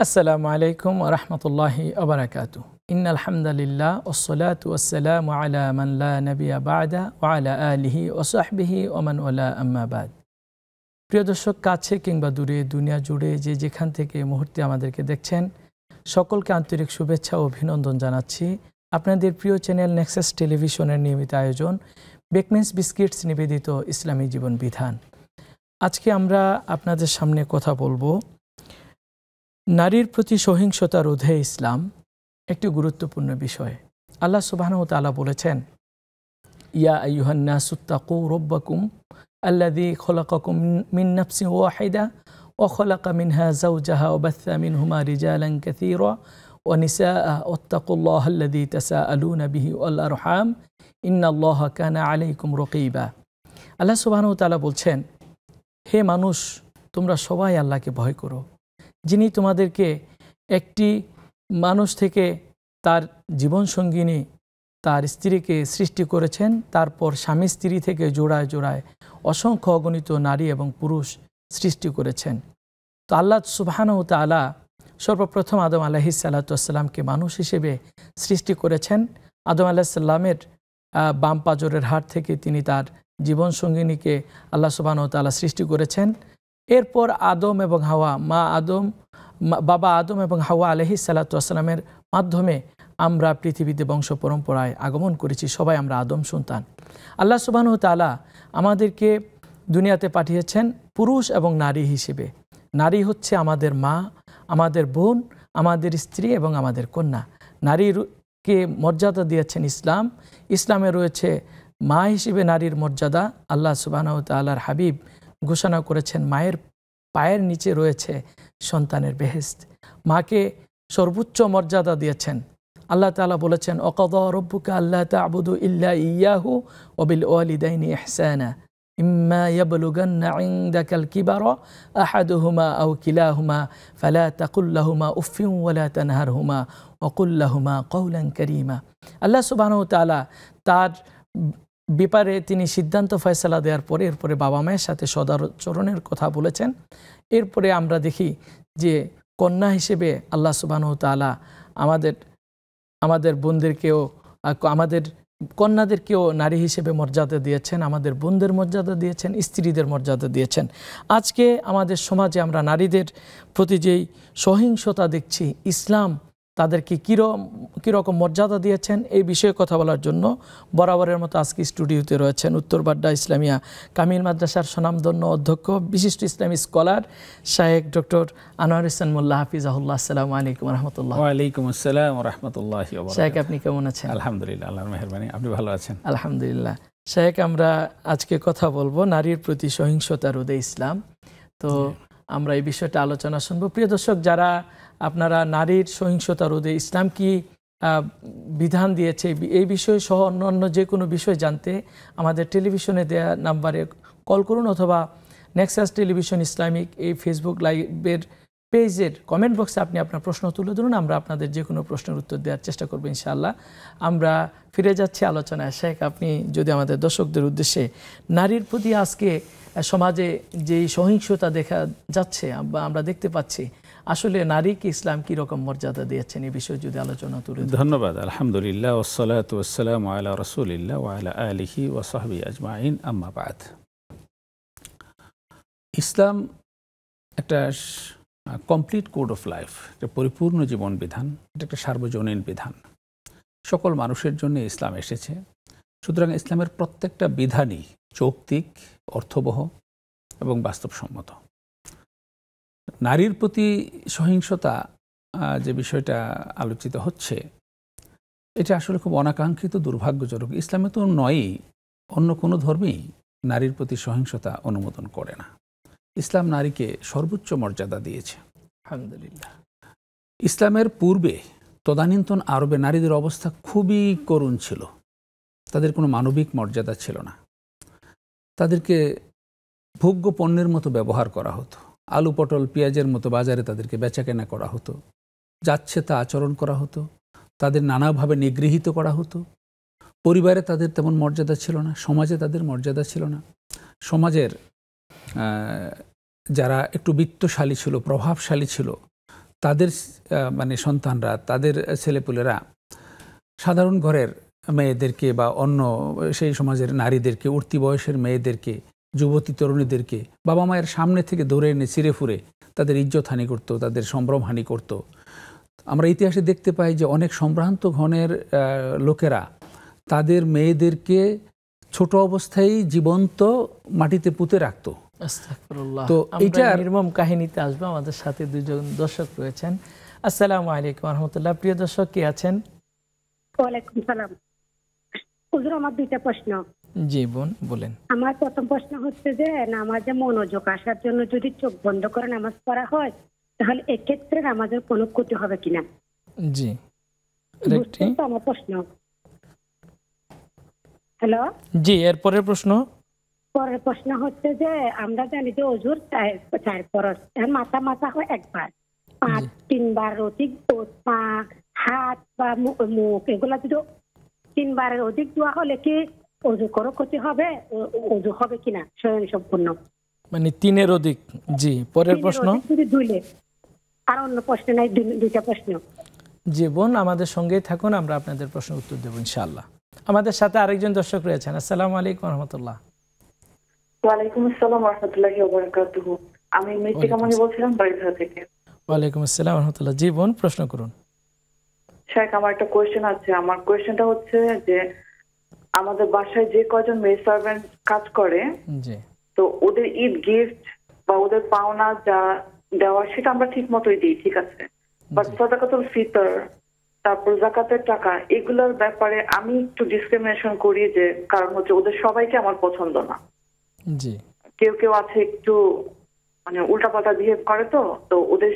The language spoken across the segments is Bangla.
আসসালামু আলাইকুম ওয়া রাহমাতুল্লাহি ওয়া বারাকাতুহু। ইন্নাল হামদালিল্লাহ ওয়াসসালাতু ওয়াসসালামু আলা মান লা নাবিয়্যা বা'দা ওয়া আলা আলিহি ওয়া সাহবিহি ওয়া মান ওয়ালা আম্মা বা'দ। প্রিয় দর্শক, কাছে কিংবা দূরে, দুনিয়া জুড়ে যে যেখান থেকে এই মুহূর্তে আমাদেরকে দেখছেন, সকলকে আন্তরিক শুভেচ্ছা ও অভিনন্দন জানাচ্ছি। আপনাদের প্রিয় চ্যানেল নেক্সাস টেলিভিশনের নিয়মিত আয়োজন বেকমেন্স বিস্কিটস নিবেদিত ইসলামী জীবন বিধান। আজকে আমরা আপনাদের সামনে কথা বলবো নারীর প্রতি সহিংসতা রোধে ইসলাম, একটি গুরুত্বপূর্ণ বিষয়। আল্লাহ সুবহানাহু ওয়া তাআলা বলেছেন, ইয়া আইয়ুহান নাসুত্তাকু রাব্বাকুম আল্লাযী খলাকাকুম মিন নাফসিন ওয়াহিদা ওয়া খলাকা মিনহা যাওজাহা ওয়া বাথা মিনহুমা রিজালান কাসীরা ওয়া নিসাআ ওয়াত্তাকুল্লাহা আল্লাযী তাসাআলুনা বিহি ওয়াল আরহাম ইন্নাল্লাহা কানা আলাইকুম রাকীবা। আল্লাহ সুবহানাহু ওয়া তাআলা বলছেন, হে মানুষ, তোমরা সবাই আল্লাহকে ভয় করো, যিনি তোমাদেরকে একটি মানুষ থেকে তার জীবনসঙ্গিনী তার স্ত্রীকে সৃষ্টি করেছেন, তারপর স্বামী স্ত্রী থেকে জোড়ায় জোড়ায় অসংখ্য অগণিত নারী এবং পুরুষ সৃষ্টি করেছেন। তো আল্লাহ সুবহানাহু ওয়া তাআলা সর্বপ্রথম আদম আলাইহিস সালাতু ওয়াস সালামকে মানুষ হিসেবে সৃষ্টি করেছেন। আদম আলাইহিস সালামের বাম পাজরের হাড় থেকে তিনি তার জীবনসঙ্গিনীকে আল্লাহ সুবহানাহু ওয়া তাআলা সৃষ্টি করেছেন। এরপর আদম এবং হাওয়া, বাবা আদম এবং হাওয়া আলাইহিস সালাতু ওয়াস সালামের মাধ্যমে আমরা পৃথিবীতে বংশ পরম্পরায় আগমন করেছি। সবাই আমরা আদম সন্তান। আল্লাহ সুবহানাহু ওয়া তাআলা আমাদেরকে দুনিয়াতে পাঠিয়েছেন পুরুষ এবং নারী হিসেবে। নারী হচ্ছে আমাদের মা, আমাদের বোন, আমাদের স্ত্রী এবং আমাদের কন্যা। নারীকে মর্যাদা দিয়েছেন ইসলাম। ইসলামে রয়েছে মা হিসেবে নারীর মর্যাদা। আল্লাহ সুবহানাহু ওয়া তাআলার হাবিব ঘোষণা করেছেন, মায়ের পায়ের নিচে রয়েছে সন্তানের বেহেশত। মাকে সর্বোচ্চ মর্যাদা দিয়েছেন। আল্লাহ তাআলা বলেছেন, ওয়াকাযা রাব্বুকা আল্লা তা'বুদু ইল্লা ইয়্যাহু ওয়া বিল ওয়ালিদাইনি ইহসানা ইম্মা ইয়াবলুগান্না ইনদাকাল কিবারা আহাদুহুমা আও কিলাহুমা ফালা তাকুল লাহুমা উফফিন ওয়া লা তানহারহুমা ওয়া কুল লাহুমা কাওলান কারীমা। আল্লাহ সুবহানাহু ওয়া তাআলা তার ব্যাপারে তিনি সিদ্ধান্ত ফয়সালা দেওয়ার পরে এরপরে বাবা মায়ের সাথে সদাচরণের কথা বলেছেন। এরপরে আমরা দেখি যে কন্যা হিসেবে আল্লাহ সুবহানাহু ওয়া তাআলা আমাদের বোনদেরকেও, আমাদের কন্যাদেরকেও নারী হিসেবে মর্যাদা দিয়েছেন, আমাদের বোনদের মর্যাদা দিয়েছেন, স্ত্রীদের মর্যাদা দিয়েছেন। আজকে আমাদের সমাজে আমরা নারীদের প্রতি যেই সহিংসতা দেখছি, ইসলাম তাদেরকে কীরকম মর্যাদা দিয়েছেন, এই বিষয়ে কথা বলার জন্য বরাবরের মতো আজকে স্টুডিওতে রয়েছেন উত্তরবাড্ডা ইসলামিয়া কামিল মাদ্রাসার স্বনামধন্য অধ্যক্ষ, বিশিষ্ট ইসলামী স্কলার শায়েখ ডক্টর আনোয়ার হোসেন মোল্লা হাফিজাহুল্লাহ। আসসালামু আলাইকুম ওয়া রাহমাতুল্লাহ। ওয়া আলাইকুম আসসালাম ওয়া রাহমাতুল্লাহি ওয়া বারাকাতুহু। শায়েখ, আপনি কেমন আছেন? আলহামদুলিল্লাহ, আল্লাহর মেহেরবানি। আপনি ভালো আছেন? আলহামদুলিল্লাহ। শায়েখ, আমরা আজকে কথা বলবো নারীর প্রতি সহিংসতা রোধে ইসলাম। তো আমরা এই বিষয়টা আলোচনা শুনবো। প্রিয় দর্শক, যারা আপনারা নারীর সহিংসতা রোধে ইসলাম কি বিধান দিয়েছে এই বিষয়ে সহ অন্য যে কোনো বিষয় জানতে আমাদের টেলিভিশনে দেয়া নাম্বারে কল করুন, অথবা নেক্সাস টেলিভিশন ইসলামিক এই ফেসবুক লাইভের পেজের কমেন্ট বক্সে আপনি আপনার প্রশ্ন তুলে ধরুন। আমরা আপনাদের যে কোনো প্রশ্নের উত্তর দেওয়ার চেষ্টা করবো ইনশাআল্লাহ। আমরা ফিরে যাচ্ছি আলোচনায়। শেখ, আপনি যদি আমাদের দর্শকদের উদ্দেশ্যে নারীর প্রতি আজকে সমাজে যেই সহিংসতা দেখা যাচ্ছে বা আমরা দেখতে পাচ্ছি, আসলে নারীকে ইসলাম কি রকম মর্যাদা দিয়েছেন, এই বিষয়ে যদি আলোচনা তুলে। ধন্যবাদ। আলহামদুলিল্লাহ ওয়াসসালাতু ওয়াসসালামু আলা রাসূলিল্লাহ ওয়া আলা আলিহি ওয়া সাহবিহি আজমাইন, আম্মা বা'দ। ইসলাম একটা কমপ্লিট কোড অফ লাইফ, একটা পরিপূর্ণ জীবন বিধান, এটা একটা সার্বজনীন বিধান। সকল মানুষের জন্য ইসলাম এসেছে। সুতরাং ইসলামের প্রত্যেকটা বিধানই যৌক্তিক, অর্থবহ এবং বাস্তবসম্মত। নারীর প্রতি সহিংসতা যে বিষয়টা আলোচিত হচ্ছে, এটা আসলে খুব অনাকাঙ্ক্ষিত, দুর্ভাগ্যজনক। ইসলামে তো নয়ই, অন্য কোনো ধর্মেই নারীর প্রতি সহিংসতা অনুমোদন করে না। ইসলাম নারীকে সর্বোচ্চ মর্যাদা দিয়েছে, আলহামদুলিল্লাহ। ইসলামের পূর্বে তদানীন্তন আরবে নারীদের অবস্থা খুবই করুণ ছিল। তাদের কোনো মানবিক মর্যাদা ছিল না। তাদেরকে ভোগ্য পণ্যের মতো ব্যবহার করা হতো। আলু পটল পেঁয়াজের মতো বাজারে তাদেরকে বেচাকেনা করা হতো, যাচ্ছে তা আচরণ করা হতো, তাদের নানাভাবে নিগৃহীত করা হতো। পরিবারে তাদের তেমন মর্যাদা ছিল না, সমাজে তাদের মর্যাদা ছিল না। সমাজের যারা একটু বিত্তশালী ছিল, প্রভাবশালী ছিল, তাদের মানে সন্তানরা, তাদের ছেলেপুলেরা সাধারণ ঘরের মেয়েদেরকে বা অন্য সেই সমাজের নারীদেরকে, উঠতি বয়সের মেয়েদেরকে, যুবতী তরুণীদেরকে বাবা মায়ের সামনে থেকে ধরে এনে ছিঁড়ে ফুঁড়ে তাদের ইজ্জতহানি করতো, তাদের সম্ভ্রমহানি করতো। আমরা ইতিহাসে দেখতে পাই যে অনেক সম্ভ্রান্ত ঘনের লোকেরা তাদের মেয়েদেরকে ছোট অবস্থায় জীবন্ত মাটিতে পুঁতে রাখতো। তো এটা নির্মম কাহিনীতে আসবে। আমাদের সাথে দুজন দর্শক রয়েছেন। আসসালামু আলাইকুম ওয়া রাহমাতুল্লাহ। প্রিয় দর্শক, কে আছেন? ওয়ালাইকুম সালাম। হুজুর, আমার দুইটা প্রশ্ন। জি বোন, বলেন। আমার প্রথম প্রশ্ন হচ্ছে যে নামাজে মনোযোগ আসার জন্য যদি চোখ বন্ধ করে নামাজ পড়া হয়, তাহলে এক্ষেত্রে নামাজের কোনো ক্ষতি হবে কিনা? জি, আমার প্রশ্ন। হ্যালো, জি, এরপরের প্রশ্ন। পরের প্রশ্ন হচ্ছে যে আমরা জানি যে হুজুর চার ফরজ, মাথা মাথা হয় একবার, পা তিনবার অধিক, পা, হাত বা মুখ এগুলা যদি তিনবারের অধিক দোয়া হলে কি ওযু করো ক্ষতি হবে? ওযু হবে কিনা স্বয়ং সম্পূর্ণ? মানে তিনের অধিক। জি, পরের প্রশ্ন। যদি দুইলে। আর অন্য প্রশ্ন নাই, দুইটা প্রশ্ন। জি বোন, আমাদের সঙ্গেই থাকুন, আমরা আপনাদের প্রশ্ন উত্তর দেব ইনশাআল্লাহ। আমাদের সাথে আরেকজন দর্শক রয়েছেন। আসসালামু আলাইকুম ওয়া রাহমাতুল্লাহ। ওয়ালাইকুম আসসালাম ওয়া রাহমাতুল্লাহি ওয়া বারাকাতুহু। আমি মৃত্তিকা মনি বলছিলাম বাড়িধারা থেকে। ওয়ালাইকুম আসসালাম ওয়া রাহমাতুল্লাহ। জি বোন, প্রশ্ন করুন। শেখ, আমার একটা কোয়েশ্চেন আছে। আমার কোয়েশ্চেনটা হচ্ছে যে আমাদের বাসায় যে কয়জন মেড সার্ভেন্ট কাজ করে, জি, তো ওদের ঈদ গিফট বা ওদের পাওনা যা দেওয়া সেটা আমরা ঠিক মতোই দিই, ঠিক আছে, বাট সাদাকাতুল ফিতর, তারপর যাকাতের টাকা, এগুলোর ব্যাপারে আমি একটু ডিসক্রিমিনেশন করি, যে কারণ হচ্ছে ওদের সবাইকে আমার পছন্দ না। জি, কেউ কেউ আছে একটু মানে উল্টাপাল্টা বিহেভ করে, তো ওদের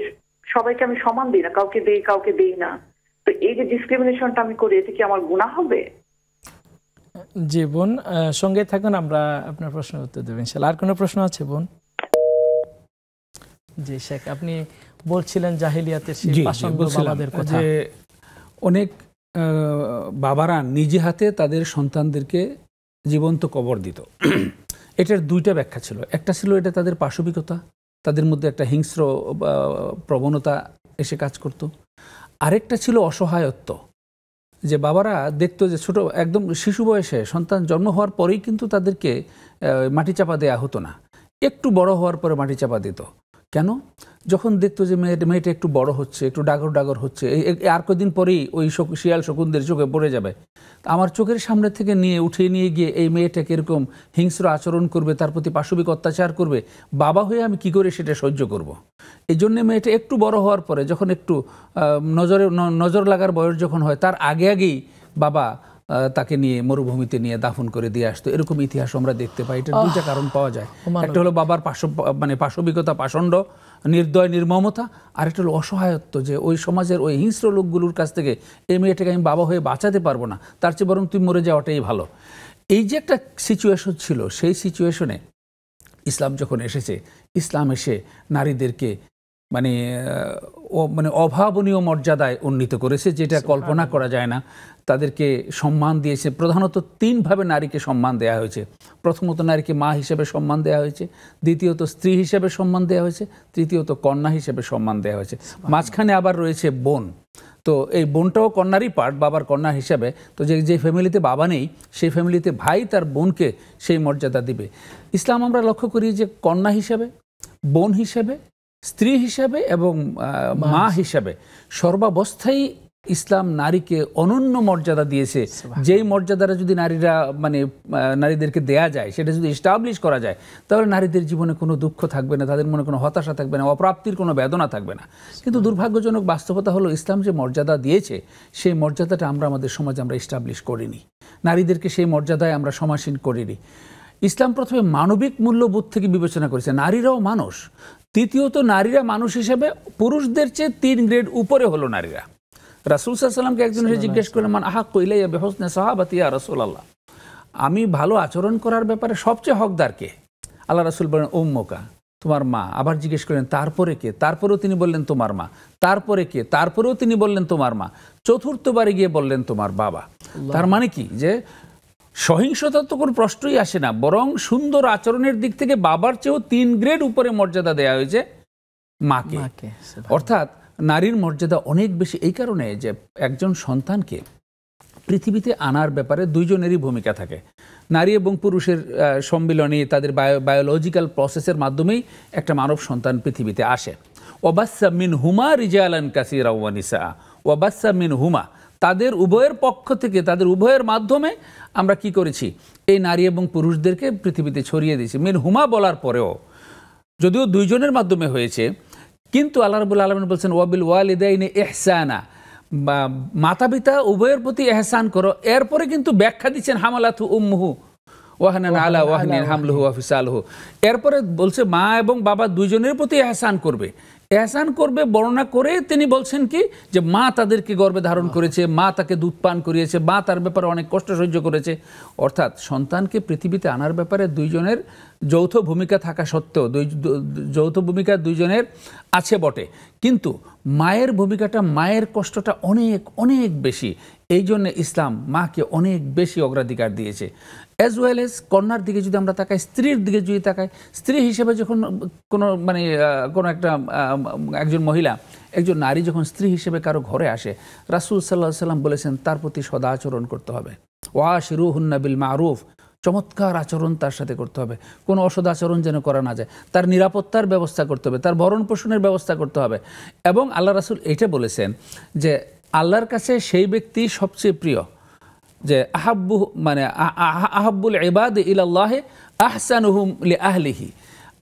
সবাইকে আমি সমান দিই না, কাউকে দিই কাউকে দিই না। তো এই যে ডিসক্রিমিনেশনটা আমি করি, এতে কি আমার গুনাহ হবে? জি বোন, সঙ্গে থাকুন, আমরা আপনার প্রশ্নের উত্তর দেব ইনশাআল্লাহ। আর কোনো প্রশ্ন আছে বোন? জি শেখ, আপনি বলছিলেন জাহিলিয়াতের সেই পাষণ্ড বাবাদের কথা। যে অনেক বাবারা নিজে হাতে তাদের সন্তানদেরকে জীবন্ত কবর দিত। এটার দুইটা ব্যাখ্যা ছিল। একটা ছিল এটা তাদের পাশবিকতা, তাদের মধ্যে একটা হিংস্র প্রবণতা এসে কাজ করত। আরেকটা ছিল অসহায়ত্ব, যে বাবারা দেখতো যে ছোট একদম শিশু বয়সে সন্তান জন্ম হওয়ার পরেই কিন্তু তাদেরকে মাটি চাপা দেয়া হতো না, একটু বড় হওয়ার পরে মাটি চাপা দিত। কেন? যখন দেখতো যে মেয়েটা একটু বড় হচ্ছে, একটু ডাগর ডাগর হচ্ছে, আর কদিন পরেই ওই শিয়াল শকুনদের চোখে পড়ে যাবে, আমার চোখের সামনে থেকে উঠিয়ে নিয়ে গিয়ে এই মেয়েটাকে এরকম হিংস্র আচরণ করবে, তার প্রতি পাশবিক অত্যাচার করবে, বাবা হয়ে আমি কি করে সেটা সহ্য করব। এই জন্য মেয়েটা একটু বড় হওয়ার পরে, যখন একটু নজর লাগার বয়স যখন হয়, তার আগেই বাবা তাকে নিয়ে মরুভূমিতে নিয়ে দাফন করে দিয়ে আসতো। এরকম ইতিহাস আমরা দেখতে পাই। এটা দুইটা কারণ পাওয়া যায়। একটা হলো বাবার পাশবিকতা, পাষণ্ড, নির্দয়, নির্মমতা, আর একটা হলো অসহায়ত্ব, যে ওই সমাজের ওই হিংস্র লোকগুলোর কাছ থেকে এই মেয়েটাকে আমি বাবা হয়ে বাঁচাতে পারবো না, তার চেয়ে বরং তুই মরে যাওয়াটাই ভালো। এই যে একটা সিচুয়েশন ছিল, সেই সিচুয়েশনে ইসলাম যখন এসেছে, ইসলাম এসে নারীদেরকে মানে অভাবনীয় মর্যাদায় উন্নীত করেছে, যেটা কল্পনা করা যায় না। তাদেরকে সম্মান দিয়েছে। প্রধানত তিনভাবে নারীকে সম্মান দেওয়া হয়েছে। প্রথমত নারীকে মা হিসেবে সম্মান দেওয়া হয়েছে, দ্বিতীয়ত স্ত্রী হিসেবে সম্মান দেওয়া হয়েছে, তৃতীয়ত কন্যা হিসেবে সম্মান দেওয়া হয়েছে। মাঝখানে আবার রয়েছে বোন। তো এই বোনটাও কন্যারই পার্ট, বাবার কন্যা হিসাবে। তো যে ফ্যামিলিতে বাবা নেই, সেই ফ্যামিলিতে ভাই তার বোনকে সেই মর্যাদা দিবে। ইসলাম আমরা লক্ষ্য করি যে কন্যা হিসাবে, বোন হিসাবে, স্ত্রী হিসাবে এবং মা হিসাবে সর্বাবস্থায় ইসলাম নারীকে অনন্য মর্যাদা দিয়েছে। যেই মর্যাদাটা যদি নারীদেরকে দেয়া যায়, সেটা যদি এস্টাবলিশ করা যায়, তাহলে নারীদের জীবনে কোনো দুঃখ থাকবে না, তাদের মনে কোনো হতাশা থাকবে না, অপ্রাপ্তির কোনো বেদনা থাকবে না। কিন্তু দুর্ভাগ্যজনক বাস্তবতা হলো, ইসলাম যে মর্যাদা দিয়েছে, সেই মর্যাদাটা আমাদের সমাজে আমরা এস্টাবলিশ করিনি। নারীদেরকে সেই মর্যাদায় আমরা সমাসীন করিনি। ইসলাম প্রথমে মানবিক মূল্যবোধ থেকে বিবেচনা করেছে, নারীরাও মানুষ। তৃতীয়ত, নারীরা মানুষ হিসেবে পুরুষদের চেয়ে 3 গ্রেড উপরে হলো নারীরা। রাসূল সাল্লাল্লাহু আলাইহি ওয়াসাল্লামকে একজন এসে জিজ্ঞেস করলেন, মান আহাক্কু ইলাইয়া বিহুসনি সাহাবাতি ইয়া রাসূলুল্লাহ, আমি ভালো আচরণ করার ব্যাপারে সবচেয়ে হকদার কে? আল্লাহ রাসূল বলেন, উম্মুকা, তোমার মা। আবার জিজ্ঞেস করলেন, তারপরে কে? তারপরেও তিনি বললেন, তোমার মা। তারপরে কে? তারপরেও তিনি বললেন, তোমার মা। চতুর্থবারে গিয়ে বললেন, তোমার বাবা। তার মানে কি, যে সহিংসতার তো কোনো প্রশ্নই আসে না, বরং সুন্দর আচরণের দিক থেকে বাবার চেয়েও 3 গ্রেড উপরে মর্যাদা দেওয়া হয়েছে মাকে। অর্থাৎ নারীর মর্যাদা অনেক বেশি এই কারণে যে একজন সন্তানকে পৃথিবীতে আনার ব্যাপারে দুইজনেরই ভূমিকা থাকে। নারী এবং পুরুষের সম্মিলনে তাদের বায়োলজিক্যাল প্রসেসের মাধ্যমেই একটা মানব সন্তান পৃথিবীতে আসে। ওয়াবাসসা মিনহুমা রিজালান কাসীরা ওয়া নিসা, ওয়াবাসসা মিনহুমা, তাদের উভয়ের পক্ষ থেকে, তাদের উভয়ের মাধ্যমে আমরা কি করেছি, এই নারী এবং পুরুষদেরকে পৃথিবীতে ছড়িয়ে দিয়েছি। মিনহুমা বলার পরেও যদিও দুইজনের মাধ্যমে হয়েছে, কিন্তু আল্লাহ রাব্বুল আলামিন বলছেন ওয়াবিল ওয়ালিদাইনি ইহসানা, মাতা পিতা উভয়ের প্রতি এহসান করো। এরপরে কিন্তু ব্যাখ্যা দিচ্ছেন হামালাতু উম্মুহু ওয়াহনান আলা ওয়াহনিন হামলুহু ওয়া ফিসালুহু, এরপরে বলছে মা এবং বাবা দুইজনের প্রতি এহসান করবে। এহসান করবে বর্ণনা করে তিনি বলছেন কি, যে মা তাদেরকে গর্ভে ধারণ করেছে, মা তাকে দুধ পান করিয়েছে, মা তার ব্যাপারে অনেক কষ্ট সহ্য করেছে। অর্থাৎ সন্তানকে পৃথিবীতে আনার ব্যাপারে দুইজনের যৌথ ভূমিকা থাকা সত্ত্বেও, যৌথ ভূমিকা দুইজনের আছে বটে, কিন্তু মায়ের ভূমিকাটা, মায়ের কষ্টটা অনেক অনেক বেশি। এই জন্য ইসলাম মাকে অনেক বেশি অগ্রাধিকার দিয়েছে। অ্যাজ ওয়েল এজ কন্যার দিকে যদি আমরা তাকাই, স্ত্রীর দিকে যদি তাকাই, স্ত্রী হিসেবে যখন কোনো একটা একজন মহিলা, একজন নারী যখন স্ত্রী হিসেবে কারো ঘরে আসে, রাসূল সাল্লাল্লাহু আলাইহি ওয়াসাল্লাম বলেছেন তার প্রতি সদাচরণ করতে হবে। ওয়াশিরুহুন্না বিল মারুফ, চমৎকার আচরণ তার সাথে করতে হবে, কোনো অসদাচরণ যেন করা না যায়। তার নিরাপত্তার ব্যবস্থা করতে হবে, তার ভরণ পোষণের ব্যবস্থা করতে হবে। এবং আল্লাহ রাসূল এটা বলেছেন যে আল্লাহর কাছে সেই ব্যক্তি সবচেয়ে প্রিয়, যে আহাব্বুল ইবাদ ইলাল্লাহি আহসানুহুম লিআহলিহি,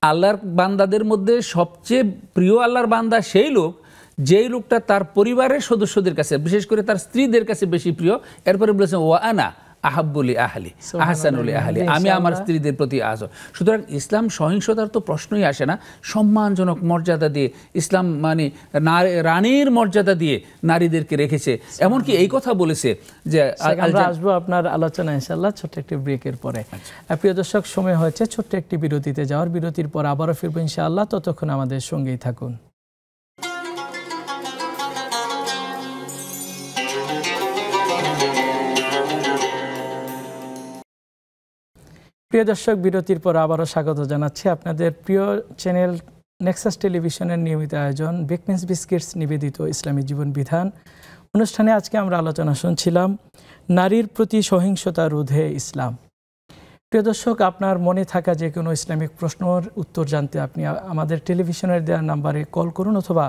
আল্লাহর বান্দাদের মধ্যে সবচেয়ে প্রিয় আল্লাহর বান্দা সেই লোক যেই লোকটা তার পরিবারের সদস্যদের কাছে, বিশেষ করে তার স্ত্রীদের কাছে বেশি প্রিয়। এরপরে বলেছেন ওয়া আনা আহাব্বুলি আহলি আহসানুলি আহলি, আমি আমার স্ত্রীদের প্রতি আজ। সুতরাং ইসলাম সহিংসতার তো প্রশ্নই আসে না। সম্মানজনক মর্যাদা দিয়ে ইসলাম রানীর মর্যাদা দিয়ে নারীদেরকে রেখেছে। এমনকি এই কথা বলেছে যে আমরা আসবো আপনার আলোচনা ইনশাআল্লাহ ছোট্ট একটি ব্রেকের পরে। প্রিয় দর্শক, সময় হয়েছে ছোট্ট একটি বিরতিতে যাওয়ার। বিরতির পর আবারও ফিরবো ইনশাআল্লাহ, ততক্ষণ আমাদের সঙ্গেই থাকুন। প্রিয় দর্শক, বিরতির পর আবারও স্বাগত জানাচ্ছি আপনাদের প্রিয় চ্যানেল নেক্সাস টেলিভিশনের নিয়মিত আয়োজন বেকমেন্স বিস্কিটস নিবেদিত ইসলামী জীবন বিধান অনুষ্ঠানে। আজকে আমরা আলোচনা শুনছিলাম নারীর প্রতি সহিংসতা রোধে ইসলাম। প্রিয় দর্শক, আপনার মনে থাকা যে কোনো ইসলামিক প্রশ্নের উত্তর জানতে আপনি আমাদের টেলিভিশনের দেওয়া নাম্বারে কল করুন, অথবা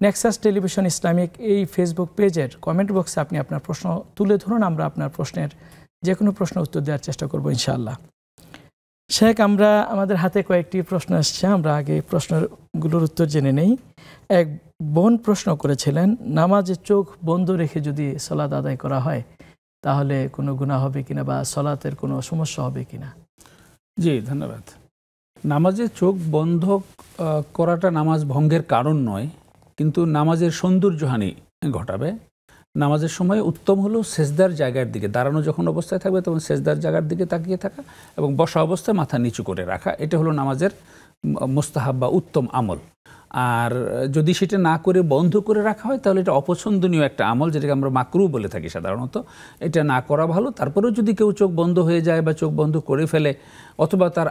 নেক্সাস টেলিভিশন ইসলামিক এই ফেসবুক পেজের কমেন্ট বক্সে আপনি আপনার প্রশ্ন তুলে ধরুন। আমরা আপনার প্রশ্নের যে কোনো প্রশ্ন উত্তর দেওয়ার চেষ্টা করবো ইনশাআল্লাহ। শেখ, আমাদের হাতে কয়েকটি প্রশ্ন এসছে, আমরা আগে প্রশ্নগুলোর উত্তর জেনে নেই। এক বোন প্রশ্ন করেছিলেন, নামাজে চোখ বন্ধ রেখে যদি সালাত আদায় করা হয় তাহলে কোনো গুনাহ হবে কিনা, বা সালাতের কোনো সমস্যা হবে কিনা? জি, ধন্যবাদ। নামাজে চোখ বন্ধ করাটা নামাজ ভঙ্গের কারণ নয়, কিন্তু নামাজের সৌন্দর্যহানি ঘটাবে। নামাজের সময় উত্তম হলো সেজদার জায়গার দিকে, দাঁড়ানো যখন অবস্থায় থাকবে তখন সেজদার জায়গার দিকে তাকিয়ে থাকা এবং বসা অবস্থায় মাথা নিচু করে রাখা, এটা হলো নামাজের মুস্তাহাব বা উত্তম আমল। আর যদি সেটা না করে বন্ধ করে রাখা হয় তাহলে এটা অপছন্দনীয় একটা আমল, যেটাকে আমরা মাকরু বলে থাকি সাধারণত। এটা না করা ভালো। তারপরেও যদি কেউ চোখ বন্ধ হয়ে যায় বা চোখ বন্ধ করে ফেলে, অথবা তার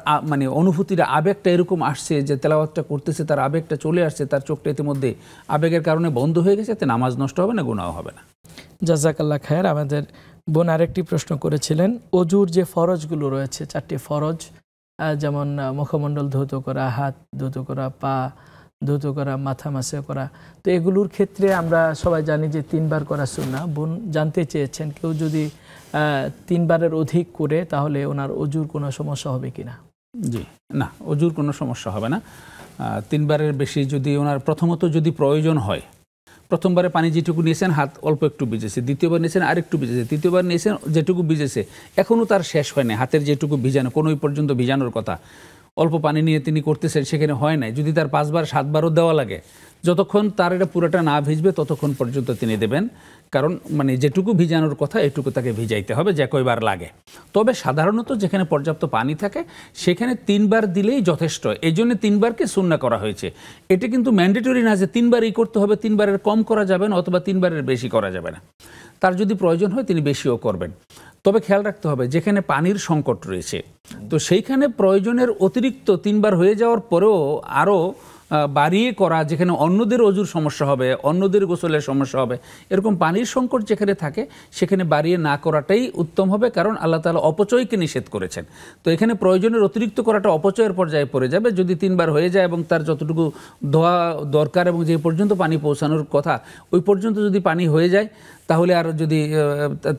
অনুভূতিটা, আবেগটা এরকম আসছে যে তেলাওয়াতটা করতেছে, তার আবেগটা চলে আসছে, তার চোখটা ইতিমধ্যে আবেগের কারণে বন্ধ হয়ে গেছে, এতে নামাজ নষ্ট হবে না, গুনাহ হবে না। জাযাকাল্লাহ খায়ের। আমাদের বোন আরেকটি প্রশ্ন করেছিলেন, অজুর যে ফরজগুলো রয়েছে, 4টি ফরজ, যেমন মুখমণ্ডল ধৌত করা, হাত ধৌত করা, পা ধৌত করা, মাথা মাসে করা, তো এগুলোর ক্ষেত্রে আমরা সবাই জানি যে 3 বার করা সুন্নাহ। বোন জানতে চেয়েছেন কেউ যদি 3 বারের অধিক করে তাহলে ওনার অজুর কোনো সমস্যা হবে কিনা? জি না, অজুর কোনো সমস্যা হবে না। 3 বারের বেশি যদি ওনার, প্রথমত যদি প্রয়োজন হয়, প্রথমবারে পানি যেটুকু নিয়েছেন হাত অল্প একটু ভিজেছে, দ্বিতীয়বার নিয়েছেন আরেকটু ভিজেছে, তৃতীয়বার নিয়েছেন যেটুকু ভিজেছে, এখনও তার শেষ হয় না, হাতের যেটুকু ভিজানো, কোনো পর্যন্ত ভিজানোর কথা, অল্প পানি নিয়ে তিনি করতেছেন, সেখানে হয় নাই, যদি তার 5 বার 7 বারও দেওয়া লাগে, যতক্ষণ তার এটা পুরোটা না ভিজবে ততক্ষণ পর্যন্ত তিনি দেবেন। কারণ যেটুকু ভিজানোর কথা এটুকু তাকে ভিজাইতে হবে, যে কয়বার লাগে। তবে সাধারণত যেখানে পর্যাপ্ত পানি থাকে সেখানে 3 বার দিলেই যথেষ্ট। এই জন্য 3 বারকে সুন্নাহ করা হয়েছে। এটা কিন্তু ম্যান্ডেটরি না যে 3 বারই করতে হবে, 3 বারের কম করা যাবে না, অথবা 3 বারের বেশি করা যাবে না। তার যদি প্রয়োজন হয় তিনি বেশিও করবেন। তবে খেয়াল রাখতে হবে, যেখানে পানির সংকট রয়েছে তো সেইখানে প্রয়োজনের অতিরিক্ত 3 বার হয়ে যাওয়ার পরেও আরও বাড়িয়ে করা, যেখানে অন্যদের অজুর সমস্যা হবে, অন্যদের গোসলের সমস্যা হবে, এরকম পানির সংকট যেখানে থাকে সেখানে বাড়িয়ে না করাটাই উত্তম হবে, কারণ আল্লাহ তাআলা অপচয়কে নিষেধ করেছেন। তো এখানে প্রয়োজনের অতিরিক্ত করাটা অপচয়ের পর্যায়ে পড়ে যাবে। যদি 3 বার হয়ে যায় এবং তার যতটুকু ধোয়া দরকার এবং যে পর্যন্ত পানি পৌঁছানোর কথা ওই পর্যন্ত যদি পানি হয়ে যায়,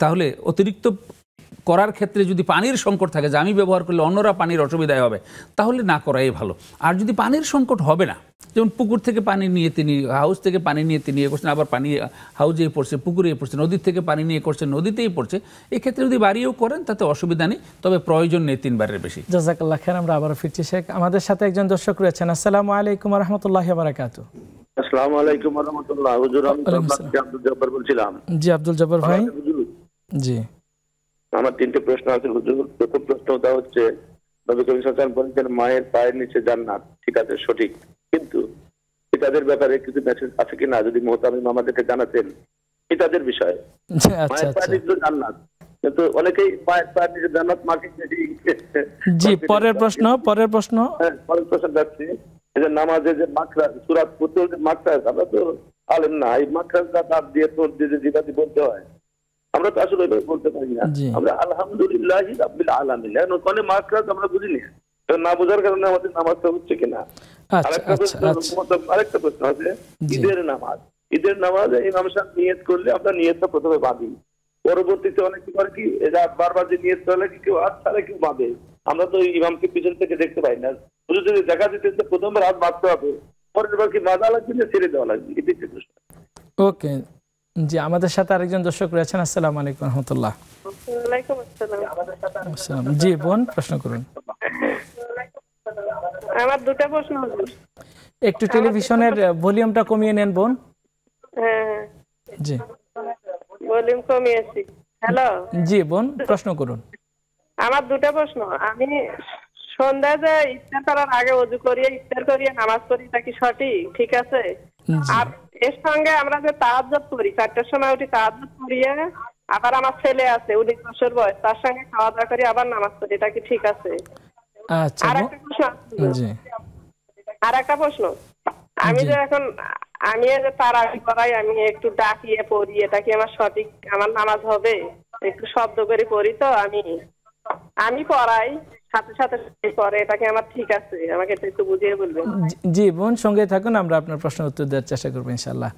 তাহলে অতিরিক্ত করার ক্ষেত্রে যদি পানির সংকট থাকে যে আমি ব্যবহার করলে অন্যরা পানির অসুবিধায় হবে, তাহলে না করাই ভালো। আর যদি পানির সংকট হবে না, যেমন পুকুর থেকে পানি নিয়ে তিনি, হাউস থেকে পানি নিয়ে তিনি ইয়ে করছেন, আবার পানি হাউজেই পড়ছে, পুকুরে পড়ছে, নদীর থেকে পানি নিয়ে করছেন, নদীতেই পড়ছে, এই ক্ষেত্রে যদি বাড়িয়েও করেন তাতে অসুবিধা নেই, তবে প্রয়োজন নেই 3 বারের বেশি। জাযাকাল্লাহ খাইর। আমরা আবারও ফিরছি শেখ, আমাদের সাথে একজন দর্শক রয়েছেন। আসসালামু আলাইকুম ওয়া রাহমাতুল্লাহি ওয়া বারাকাতুহু। আসসালামু আলাইকুম ওয়া রাহমাতুল্লাহ। হুজুর, আমি আব্দুল জব্বার বলছিলাম। জি আব্দুল জব্বার ভাই। জি, আমার 3টে প্রশ্ন আছে হুজুর। প্রথম প্রশ্নটা হচ্ছে, নবী করিম সাল্লাল্লাহু আলাইহি ওয়াসাল্লাম বলেছেন মায়ের পায়ের নিচে জান্নাত, ঠিক আছে, সঠিক, কিন্তু পিতাদের ব্যাপারে কিছু মেসেজ আছে কিনা যদি মুহতামিম আমাদেরকে জানাতেন পিতাদের বিষয়ে। মায়ের পায়ের নিচে জান্নাত, কিন্তু অনেকেই পায়ের নিচে জান্নাত মাকে জি। পরের প্রশ্ন যাচ্ছে যে নামাজে যে মাখরাজ, সূরাত পড়তে যে মাখরাজ, আমরা তো আলেম না, এই মাখরাজটা দাঁত দিয়ে তোর দিয়ে জিবাতে বলতে হয়, আমরা তো আসলে বলতে পারি না। আমরা আলহামদুলিল্লাহি রাব্বিল আলামিন, কোন মাখরাজ আমরা বুঝিনি, না বোঝার কারণে আমাদের নামাজটা হচ্ছে কিনা। আরেকটা প্রশ্ন আছে, ঈদের নামাজ ইমাম সাহেব নিয়ত করলে আমরা নিয়তটা প্রথমে বাঁধি, পরবর্তীতে অনেকে করে কি এরা বারবার যে নিয়ত করলে কি কেউ হাত ছাড়া কেউ বাঁধে, আমরা তো ইমামকে পিছন থেকে দেখতে পাই না। যদি দেখা যেতে প্রথমবার হাত বাঁধতে হবে, পরের বার কি বাঁধা লাগবে না ছেড়ে দেওয়া লাগবে, এটি প্রশ্ন। ওকে জি, আমাদের সাথে আরেকজন দর্শক রয়েছেন। আসসালামু আলাইকুম ওয়া রাহমাতুল্লাহ। ওয়ালাইকুম আসসালাম। জি বোন, প্রশ্ন করুন। আমার 2টা প্রশ্ন হুজুর। একটু টেলিভিশনের ভলিউমটা কমিয়ে নেন বোন। হ্যাঁ জি, ভলিউম কমিয়েছি। হ্যালো জি বোন, প্রশ্ন করুন। আমার 2টা প্রশ্ন। আমি সন্ধ্যায় যে ইফতার করার আগে ওযু করিয়ে ইফতার করিয়ে নামাজ পড়ি, তা কি সঠিক? ঠিক আছে? আর এর সঙ্গে আমরা যে তাহাজ্জুদ করি, 4টার সময় উঠি তাহাজ্জুদ করিয়ে, আবার আমার ছেলে আছে 19 বছর বয়স, তার সঙ্গে খাওয়া দাওয়া করি আবার নামাজ পড়ি, এটা কি ঠিক আছে? আচ্ছা, আরেকটা প্রশ্ন। জি, আরেকটা প্রশ্ন, আমি যে এখন আমি যে তারাবি করাই, আমি একটু ডাকিয়ে পড়ি, এটা কি আমার সঠিক, আমার নামাজ হবে? একটু শব্দ করে পড়ি, তো আমি পড়াই সাথে সাথে পড়ে, এটা কি আমার ঠিক আছে? আমাকে একটু বুঝিয়ে বলবেন। জি বোন, সঙ্গে থাকুন, আমরা আপনার প্রশ্নের উত্তর দেওয়ার চেষ্টা করবো ইনশাআল্লাহ।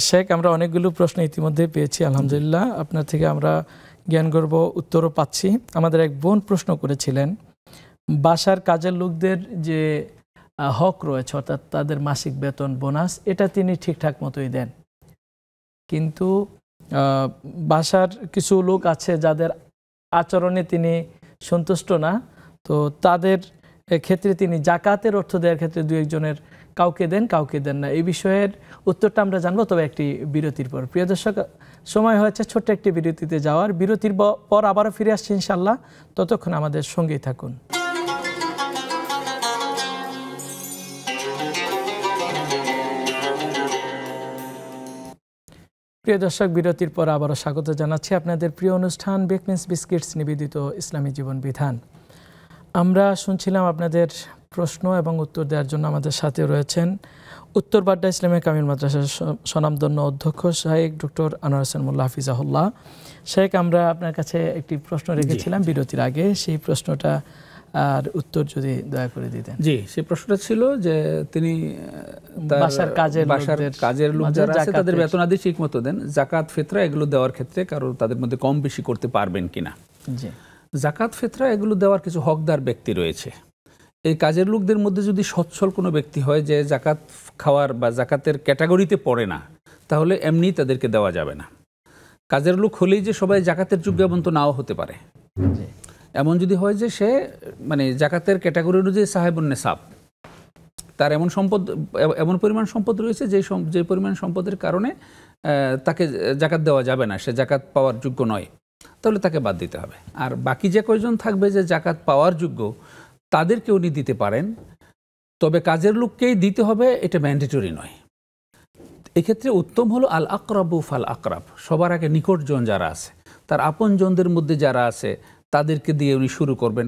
শেখ, আমরা অনেকগুলো প্রশ্ন ইতিমধ্যে পেয়েছি আলহামদুলিল্লাহ, আপনার থেকে আমরা জ্ঞান গর্ব উত্তরও পাচ্ছি। আমাদের এক বোন প্রশ্ন করেছিলেন, বাসার কাজের লোকদের যে হক রয়েছে, অর্থাৎ তাদের মাসিক বেতন, বোনাস, এটা তিনি ঠিকঠাক মতোই দেন, কিন্তু বাসার কিছু লোক আছে যাদের আচরণে তিনি সন্তুষ্ট না, তো তাদের ক্ষেত্রে তিনি জাকাতের অর্থ দেওয়ার ক্ষেত্রে 2-1 কাউকে দেন, কাউকে দেন না। এই বিষয়ের উত্তরটা আমরা জানবো, তবে একটি বিরতির পর। প্রিয় দর্শক, সময় হয়েছে ছোট্ট একটি বিরতিতে যাওয়ার। বিরতির পর আবারও ফিরে আসছি ইনশাআল্লাহ, ততক্ষণ আমাদের সঙ্গেই থাকুন। প্রিয় দর্শক, বিরতির পর আবারও স্বাগত জানাচ্ছি আপনাদের প্রিয় অনুষ্ঠান বেকমেন্স বিস্কিটস নিবেদিত ইসলামী জীবন বিধান। আমরা শুনছিলাম আপনাদের প্রশ্ন এবং উত্তর দেওয়ার জন্য আমাদের সাথে রয়েছেন উত্তর বাড্ডা ইসলামিয়া কামিল মাদ্রাসার স্বনামধন্য অধ্যক্ষ শাইখ ডক্টর আনোয়ার হোসেন মোল্লা হাফিজাহুল্লাহ। শাইখ, আমরা আপনার কাছে একটি প্রশ্ন রেখেছিলাম বিরতির আগে, সেই প্রশ্নটা আর উত্তর যদি দয়া করে দিতেন। জি, সেই প্রশ্নটা ছিল যে তিনি বাসার কাজের লোক যারা আছে তাদের বেতনাদি ঠিক মতো দেন, জাকাত ফিতরা এগুলো দেওয়ার ক্ষেত্রে কারো তাদের মধ্যে কম বেশি করতে পারবেন কিনা। জি, জাকাত ফিতরা এগুলো দেওয়ার কিছু হকদার ব্যক্তি রয়েছে। এই কাজের লোকদের মধ্যে যদি সচ্ছল কোনো ব্যক্তি হয় যে জাকাত খাওয়ার বা জাকাতের ক্যাটাগরিতে পড়ে না, তাহলে এমনি তাদেরকে দেওয়া যাবে না। কাজের লোক হলেই যে সবাই জাকাতের যোগ্য এমন তো নাও হতে পারে। এমন যদি হয় যে সে মানে জাকাতের ক্যাটাগরি অনুযায়ী সাহেবুন নেসাব, তার এমন পরিমাণ সম্পদ রয়েছে যে পরিমাণ সম্পদের কারণে তাকে জাকাত দেওয়া যাবে না, সে জাকাত পাওয়ার যোগ্য নয়, তাহলে তাকে বাদ দিতে হবে। আর বাকি যে কয়জন থাকবে যে জাকাত পাওয়ার যোগ্য, তাদেরকে উনি দিতে পারেন, তবে কাজের লোককেই দিতে হবে, এটা ম্যান্ডেটরি নয়। এক্ষেত্রে উত্তম হলো আল আকরাবু ফাল আকরাব, সবার আগে নিকটজন যারা আছে, তার আপন জনদের মধ্যে যারা আছে তাদেরকে দিয়ে উনি শুরু করবেন।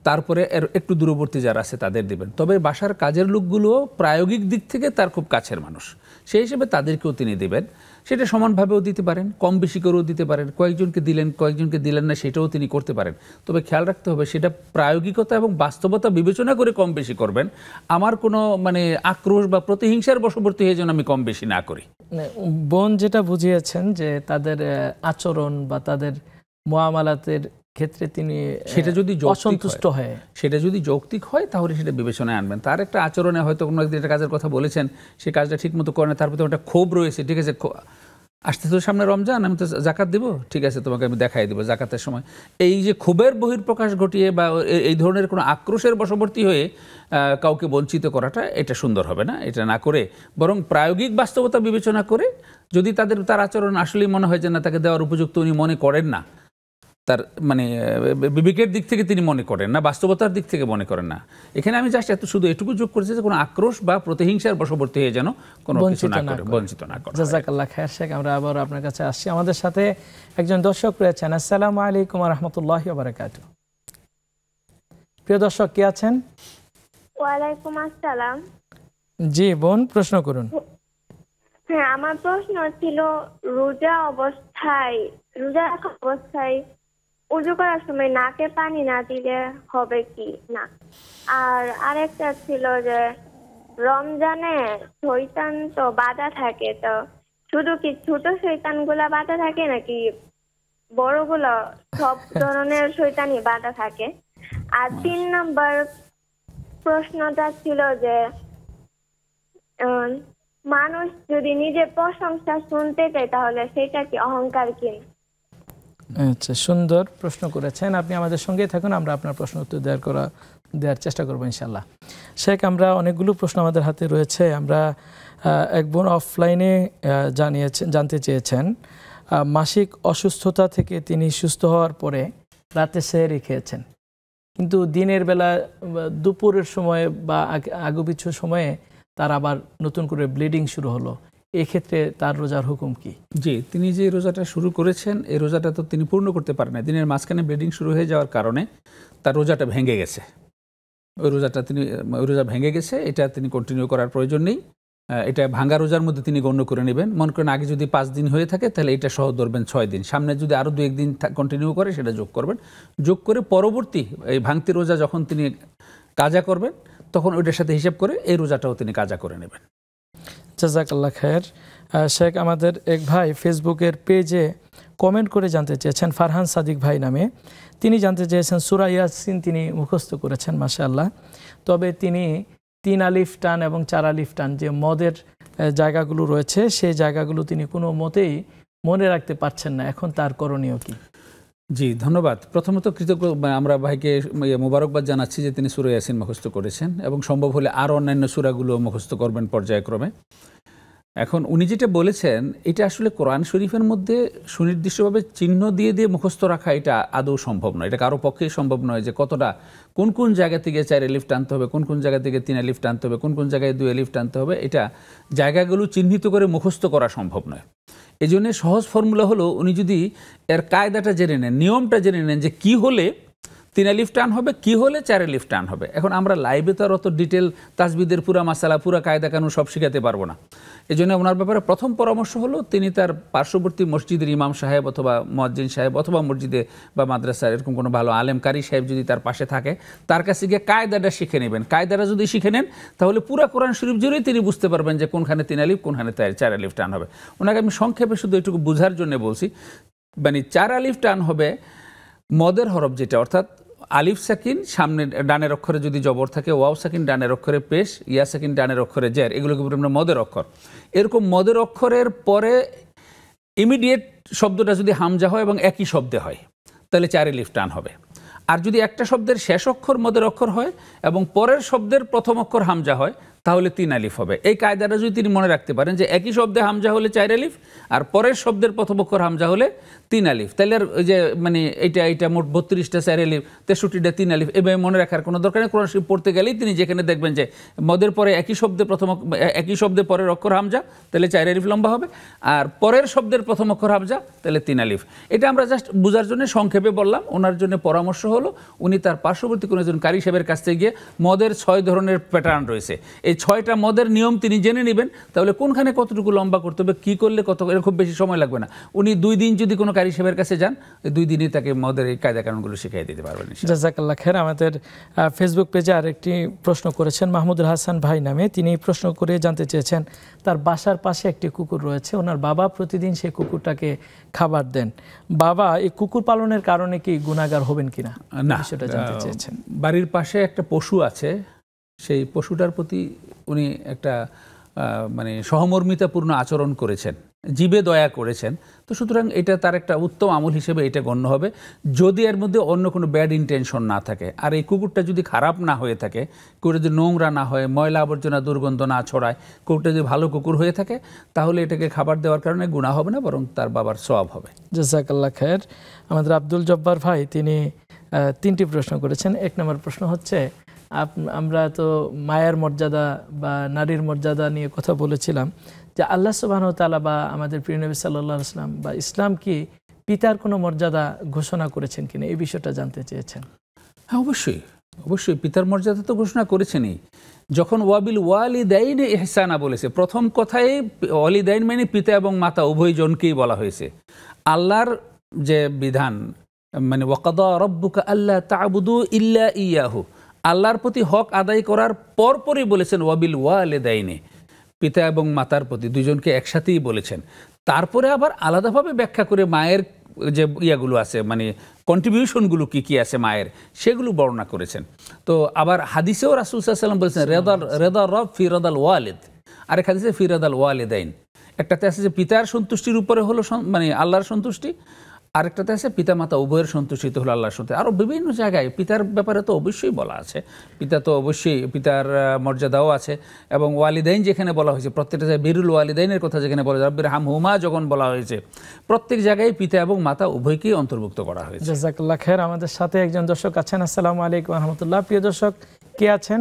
তারপরে এর একটু দূরবর্তী যারা আছে তাদের দিবেন। তবে বাসার কাজের লোকগুলো প্রায়োগিক দিক থেকে তার খুব কাছের মানুষ, সেই হিসেবে তাদেরকেও তিনি দিবেন। সেটা সমানভাবেও দিতে পারেন, কম বেশি করেও দিতে পারেন, কয়েকজনকে দিলেন কয়েকজনকে দিলেন না সেটাও তিনি করতে পারেন। তবে খেয়াল রাখতে হবে সেটা প্রায়োগিকতা এবং বাস্তবতা বিবেচনা করে কম বেশি করবেন। আমার কোনো মানে আক্রোশ বা প্রতিহিংসার বশবর্তী হয়ে যেন আমি কম বেশি না করি। বোন যেটা বুঝিয়েছেন যে তাদের আচরণ বা তাদের মুআমালাতের ক্ষেত্রে তিনি সেটা যদি অসন্তুষ্ট হয়, সেটা যদি যৌক্তিক হয় তাহলে সেটা বিবেচনায় আনবেন। তার একটা আচরণে হয়তো কোনো একদিন একটা কাজের কথা বলেছেন, সেই কাজটা ঠিক মতো করে না, তার প্রতি একটা ক্ষোভ রয়েছে, ঠিক আছে আসতে তো সামনে রমজান, আমি তো জাকাত দিব, ঠিক আছে তোমাকে আমি দেখাই দিব জাকাতের সময়। এই যে ক্ষোভের বহিঃপ্রকাশ ঘটিয়ে বা এই ধরনের কোনো আক্রোশের বশবর্তী হয়ে কাউকে বঞ্চিত করাটা এটা সুন্দর হবে না। এটা না করে বরং প্রায়োগিক বাস্তবতা বিবেচনা করে যদি তার আচরণ আসলেই মনে হয় যে না তাকে দেওয়ার উপযুক্ত উনি মনে করেন না, তার মানে বিবেকের দিক থেকে তিনি মনে করেন না, বাস্তবতার দিক থেকে মনে করেন না, এখানে আমি জাস্ট শুধু এটুকু যোগ করেছি যে কোনো আক্রোশ বা প্রতিহিংসার বশবর্তী হয়ে যেন কোনো কিছু না করে, বঞ্চিত না করে। জাযাকাল্লাহ খায়ের শেখ। আমরা আবার আপনার কাছে আসছি, আমাদের সাথে একজন দর্শক রয়েছেন। আসসালামু আলাইকুম ওয়া রাহমাতুল্লাহি ওয়া বারাকাতুহু। প্রিয় দর্শক কে আছেন? ওয়ালাইকুম আসসালাম। জি বোন, প্রশ্ন করুন। হ্যাঁ, আমার প্রশ্ন ছিল রোজা রাখা অবস্থায় উযু করার সময় নাকে পানি না দিলে হবে কি না? আর আরেকটা ছিল যে রমজানে শয়তান তো বাধা থাকে, তো শুধু কি ছোট শয়তান গুলা বাধা থাকে নাকি বড়গুলো সব ধরনের শয়তানই বাধা থাকে? আর 3 নম্বর প্রশ্নটা ছিল যে মানুষ যদি নিজের প্রশংসা শুনতে চায় তাহলে সেটা কি অহংকার কিনা? আচ্ছা, সুন্দর প্রশ্ন করেছেন আপনি। আমাদের সঙ্গেই থাকুন, আমরা আপনার প্রশ্ন উত্তর দেওয়ার চেষ্টা করবো ইনশাল্লাহ। শেখ, আমরা অনেকগুলো প্রশ্ন আমাদের হাতে রয়েছে। আমরা এক বোন অফলাইনে জানতে চেয়েছেন মাসিক অসুস্থতা থেকে তিনি সুস্থ হওয়ার পরে রাতে সেহরি খেয়েছেন, কিন্তু দিনের বেলা দুপুরের সময় বা আগুপিছু সময়ে তার আবার নতুন করে ব্লিডিং শুরু হলো, এক্ষেত্রে তার রোজার হুকুম কি? জি, তিনি যে রোজাটা শুরু করেছেন এই রোজাটা তো তিনি পূর্ণ করতে পারেন না। দিনের মাঝখানে ব্লিডিং শুরু হয়ে যাওয়ার কারণে তার রোজাটা ভেঙে গেছে। ওই রোজা ভেঙে গেছে, এটা তিনি কন্টিনিউ করার প্রয়োজন নেই। এটা ভাঙ্গা রোজার মধ্যে তিনি গণ্য করে নেবেন। মনে করেন আগে যদি 5 দিন হয়ে থাকে তাহলে এটা সহ ধরবেন 6 দিন, সামনে যদি আরও 2-1 দিন কন্টিনিউ করে সেটা যোগ করবেন। যোগ করে পরবর্তী এই ভাঙতি রোজা যখন তিনি কাজা করবেন তখন ওইটার সাথে হিসাব করে এই রোজাটাও তিনি কাজা করে নেবেন। জাযাকাল্লাহ খায়ের। শেখ, আমাদের এক ভাই ফেসবুকের পেজে কমেন্ট করে জানতে চেয়েছেন, ফারহান সাদিক ভাই নামে, তিনি জানতে চেয়েছেন সূরা ইয়াসিন তিনি মুখস্থ করেছেন মাশাআল্লাহ, তবে তিনি 3 আলিফ টান এবং 4 আলিফ টান যে মদের জায়গাগুলো রয়েছে সেই জায়গাগুলো তিনি কোনো মতেই মনে রাখতে পারছেন না, এখন তার করণীয় কি? জি, ধন্যবাদ। প্রথমত কৃতজ্ঞ আমরা ভাইকে মোবারকবাদ জানাচ্ছি যে তিনি সূরা ইয়াসিন মুখস্থ করেছেন এবং সম্ভব হলে আরও অন্যান্য সূরাগুলো মুখস্থ করবেন পর্যায়ক্রমে। এখন উনি যেটা বলেছেন এটা আসলে কোরআন শরীফের মধ্যে সুনির্দিষ্টভাবে চিহ্ন দিয়ে মুখস্থ রাখা এটা আদৌ সম্ভব নয়। এটা কারো পক্ষেই সম্ভব নয় যে কতটা কোন জায়গা থেকে 4 আলিফ টানতে হবে, কোন জায়গা থেকে 3 আলিফ টানতে হবে, কোন জায়গায় 2 আলিফ টানতে হবে, এটা জায়গাগুলো চিহ্নিত করে মুখস্থ করা সম্ভব নয়। এই জন্য সহজ ফর্মুলা হলো উনি যদি এর কায়দাটা জেনে নেন, নিয়মটা জেনে নেন যে কি হলে 3 আলিফ টান হবে, কি হলে 4 আলিফ টান হবে। এখন আমরা লাইভে তো আর অত ডিটেল তাসবিদের পুরা মাসালা পুরা কায়দা কানুন সব শিখাতে পারবো না। এই জন্য ওনার ব্যাপারে প্রথম পরামর্শ হলো তিনি তার পার্শ্ববর্তী মসজিদের ইমাম সাহেব অথবা মুয়াজ্জিন সাহেব অথবা মসজিদে বা মাদ্রাসার এরকম কোনো ভালো আলেম কারি সাহেব যদি তার পাশে থাকে তার কাছে গিয়ে কায়দাটা শিখে নেবেন। কায়দাটা যদি শিখে নেন তাহলে পুরা কোরআন শরীফ জুড়েই তিনি বুঝতে পারবেন যে কোনখানে 3 আলিফ কোনখানে 4 আলিফ টান হবে। ওনাকে আমি সংক্ষেপে শুধু এটুকু বোঝার জন্য বলছি, মানে 4 আলিফ টান হবে মদের হরফ যেটা, অর্থাৎ আলিফ সাকিন সামনে ডানের অক্ষরে যদি জবর থাকে, ওয়াও সাকিন ডানের অক্ষরে পেশ, ইয়া সাকিন ডানের অক্ষরে জের, এগুলোকে আমরা মদের অক্ষর। এরকম মদের অক্ষরের পরে ইমিডিয়েট শব্দটা যদি হামজা হয় এবং একই শব্দে হয় তাহলে 4 আলিফ টান হবে। আর যদি একটা শব্দের শেষ অক্ষর মদের অক্ষর হয় এবং পরের শব্দের প্রথম অক্ষর হামজা হয় তাহলে 3 আলিফ হবে। এই কায়দাটা যদি তিনি মনে রাখতে পারেন যে একই শব্দে হামজা হলে 4 আলিফ আর পরের শব্দের প্রথম অক্ষর হামজা হলে 3 আলিফ, তাহলে আর ওই যে মানে এইটা মোট 32টা 4 আলিফ, 63টা 3 আলিফ, এভাবে মনে রাখার কোনো দরকার নেই। কোরআন শরীফ পড়তে গেলেই তিনি যেখানে দেখবেন যে মদের পরে একই শব্দে পরের অক্ষর হামজা, তাহলে 4 আলিফ লম্বা হবে, আর পরের শব্দের প্রথম অক্ষর হামজা, তাহলে 3 আলিফ। এটা আমরা জাস্ট বোঝার জন্য সংক্ষেপে বললাম। ওনার জন্য পরামর্শ হলো উনি তার পার্শ্ববর্তী কোনো একজন কারি সাহেবের কাছ থেকে গিয়ে মদের 6 ধরনের প্যাটার্ন রয়েছে, এই 6টা মদের নিয়ম তিনি জেনে নেবেন, তাহলে কোনখানে কতটুকু লম্বা করতে হবে, কী করলে কত, এর খুব বেশি সময় লাগবে না। উনি 2 দিন যদি কোনো কারি সাহেবের কাছে যান, ওই 2 দিনই তাকে মদের এই কায়দা কানুনগুলো শিখিয়ে দিতে পারবেন। জাযাকাল্লাহ খায়ের। আমাদের ফেসবুক পেজে আরেকটি প্রশ্ন করেছেন মাহমুদুল হাসান ভাই নামে। তিনি প্রশ্ন করে জানতে চেয়েছেন তার বাসার পাশে একটি কুকুর রয়েছে, ওনার বাবা প্রতিদিন সেই কুকুরটাকে খাবার দেন, বাবা এই কুকুর পালনের কারণে কি গুনাহগার হবেন কিনা, না সেটা জানতে চেয়েছেন। বাড়ির পাশে একটা পশু আছে, সেই পশুটার প্রতি উনি একটা মানে সহমর্মিতাপূর্ণ আচরণ করেছেন, জীবে দয়া করেছেন, তো সুতরাং এটা তার একটা উত্তম আমল হিসেবে এটা গণ্য হবে, যদি এর মধ্যে অন্য কোনো ব্যাড ইন্টেনশন না থাকে। আর এই কুকুরটা যদি খারাপ না হয়ে থাকে, কুকুরটা যদি নোংরা না হয়, ময়লা আবর্জনা দুর্গন্ধ না ছড়ায়, কুকুরটা যদি ভালো কুকুর হয়ে থাকে, তাহলে এটাকে খাবার দেওয়ার কারণে গুনাহ হবে না, বরং তার বাবার সওয়াব হবে। জাযাকাল্লাহ খায়ের। আমাদের আব্দুল জব্বার ভাই তিনি 3টি প্রশ্ন করেছেন। 1 নম্বর প্রশ্ন হচ্ছে, আমরা তো মায়ের মর্যাদা বা নারীর মর্যাদা নিয়ে কথা বলেছিলাম, যে আল্লাহ সুবহানাহু ওয়া তাআলা বা আমাদের প্রিয় নবী সাল্লাল্লাহু আলাইহি ওয়াসাল্লাম বা ইসলাম কি পিতার কোনো মর্যাদা ঘোষণা করেছেন কিনা, এই বিষয়টা জানতে চেয়েছেন। হ্যাঁ, অবশ্যই পিতার মর্যাদা তো ঘোষণা করেছেনই। যখন ওয়াবিল ওয়ালিদাইনে ইহসানা বলেছে, প্রথম কথায় ওয়ালিদাইন মানে পিতা এবং মাতা উভয়জনকেই বলা হয়েছে। আল্লাহর যে বিধান মানে ওয়াকাদা রাব্বুকা আল্লা তা'বুদু ইল্লা ইয়াহু, আল্লাহর প্রতি হক আদায় করার পরপরই বলেছেন ওয়াবিল ওয়ালিদাইনে, পিতা এবং মাতার প্রতি দুজনকে একসাথেই বলেছেন। তারপরে আবার আলাদাভাবে ব্যাখ্যা করে মায়ের যে ইয়াগুলো আছে মানে কন্ট্রিবিউশনগুলো কী আছে মায়ের, সেগুলো বর্ণনা করেছেন। তো আবার হাদিসেও রাসূল সাল্লাল্লাহু আলাইহি ওয়াসাল্লাম বলেছেন রেদা রব ফি রাদাল ওয়ালিদ, আরেক হাদিসে ফি রাদাল ওয়ালিদাইন। একটাতে আছে যে পিতার সন্তুষ্টির উপরে হলো মানে আল্লাহর সন্তুষ্টি, আরেকটাতে আছে পিতা মাতা উভয়ের সন্তুষ্টিতে হলো আল্লাহর সন্তুষ্টি। আরও বিভিন্ন জায়গায় পিতার ব্যাপারে তো অবশ্যই বলা আছে, পিতা তো অবশ্যই পিতার মর্যাদাও আছে। এবং ওয়ালিদাইন যেখানে বলা হয়েছে, প্রত্যেকটা জায়গায় বিরুল ওয়ালিদাইনের কথা যেখানে বলা হয়েছে, রব্বির হামহুমা যখন বলা হয়েছে, প্রত্যেক জায়গায় পিতা এবং মাতা উভয়কেই অন্তর্ভুক্ত করা হয়েছে। জাযাকাল্লাহ খায়ের। আমাদের সাথে একজন দর্শক আছেন। আসসালামু আলাইকুম ওয়া রাহমাতুল্লাহ। প্রিয় দর্শক কে আছেন?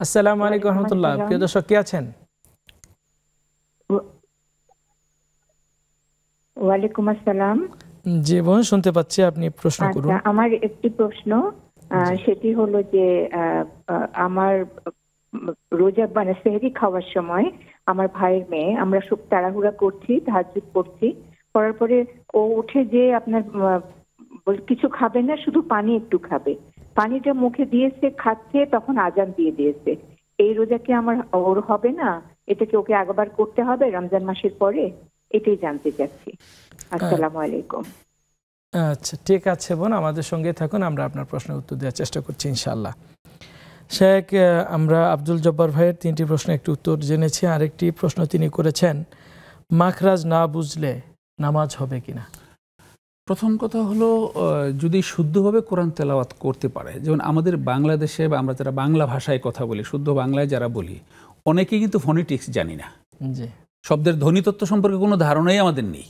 আসসালামু আলাইকুম ওয়া রাহমাতুল্লাহ। প্রিয় দর্শক কে আছেন? ওয়ালাইকুম আসসালাম। জি বোন, শুনতে পাচ্ছি, আপনি প্রশ্ন করুন। আমার একটি প্রশ্ন, সেটি হলো যে আমার রোজা মানে সেহরি খাওয়ার সময় আমার ভাইয়ের মেয়ে, আমরা সব তাড়াহুড়া করছি, তাহাজ্জুদ পড়ছি, করার পরে ও উঠে যে আপনার কিছু খাবে না, শুধু পানি একটু খাবে, পানিটা মুখে দিয়েছে, খাচ্ছে, তখন আজান দিয়ে দিয়েছে। এই রোজা কি আমার ওর হবে না? এটা কি ওকে আগবার করতে হবে রমজান মাসের পরে? এটাই জানতে চাচ্ছি। আসসালামু আলাইকুম। আচ্ছা, ঠিক আছে বোন, আমাদের সঙ্গে থাকুন, আমরা আপনার প্রশ্নের উত্তর দেওয়ার চেষ্টা করছি ইনশাআল্লাহ। শেখ, আমরা আব্দুল জব্বার ভাইয়ের 3টি প্রশ্ন একটু উত্তর জেনেছি। আরেকটি প্রশ্ন তিনি করেছেন, মাখরাজ না বুঝলে নামাজ হবে কিনা? প্রথম কথা হলো, যদি শুদ্ধভাবে কোরআন তেলাওয়াত করতে পারে, যেমন আমাদের বাংলাদেশে বা আমরা যারা বাংলা ভাষায় কথা বলি, শুদ্ধ বাংলায় যারা বলি, অনেকেই কিন্তু ফোনেটিক্স জানি না। জি, শব্দের ধ্বনিতত্ত্ব সম্পর্কে কোনো ধারণাই আমাদের নেই।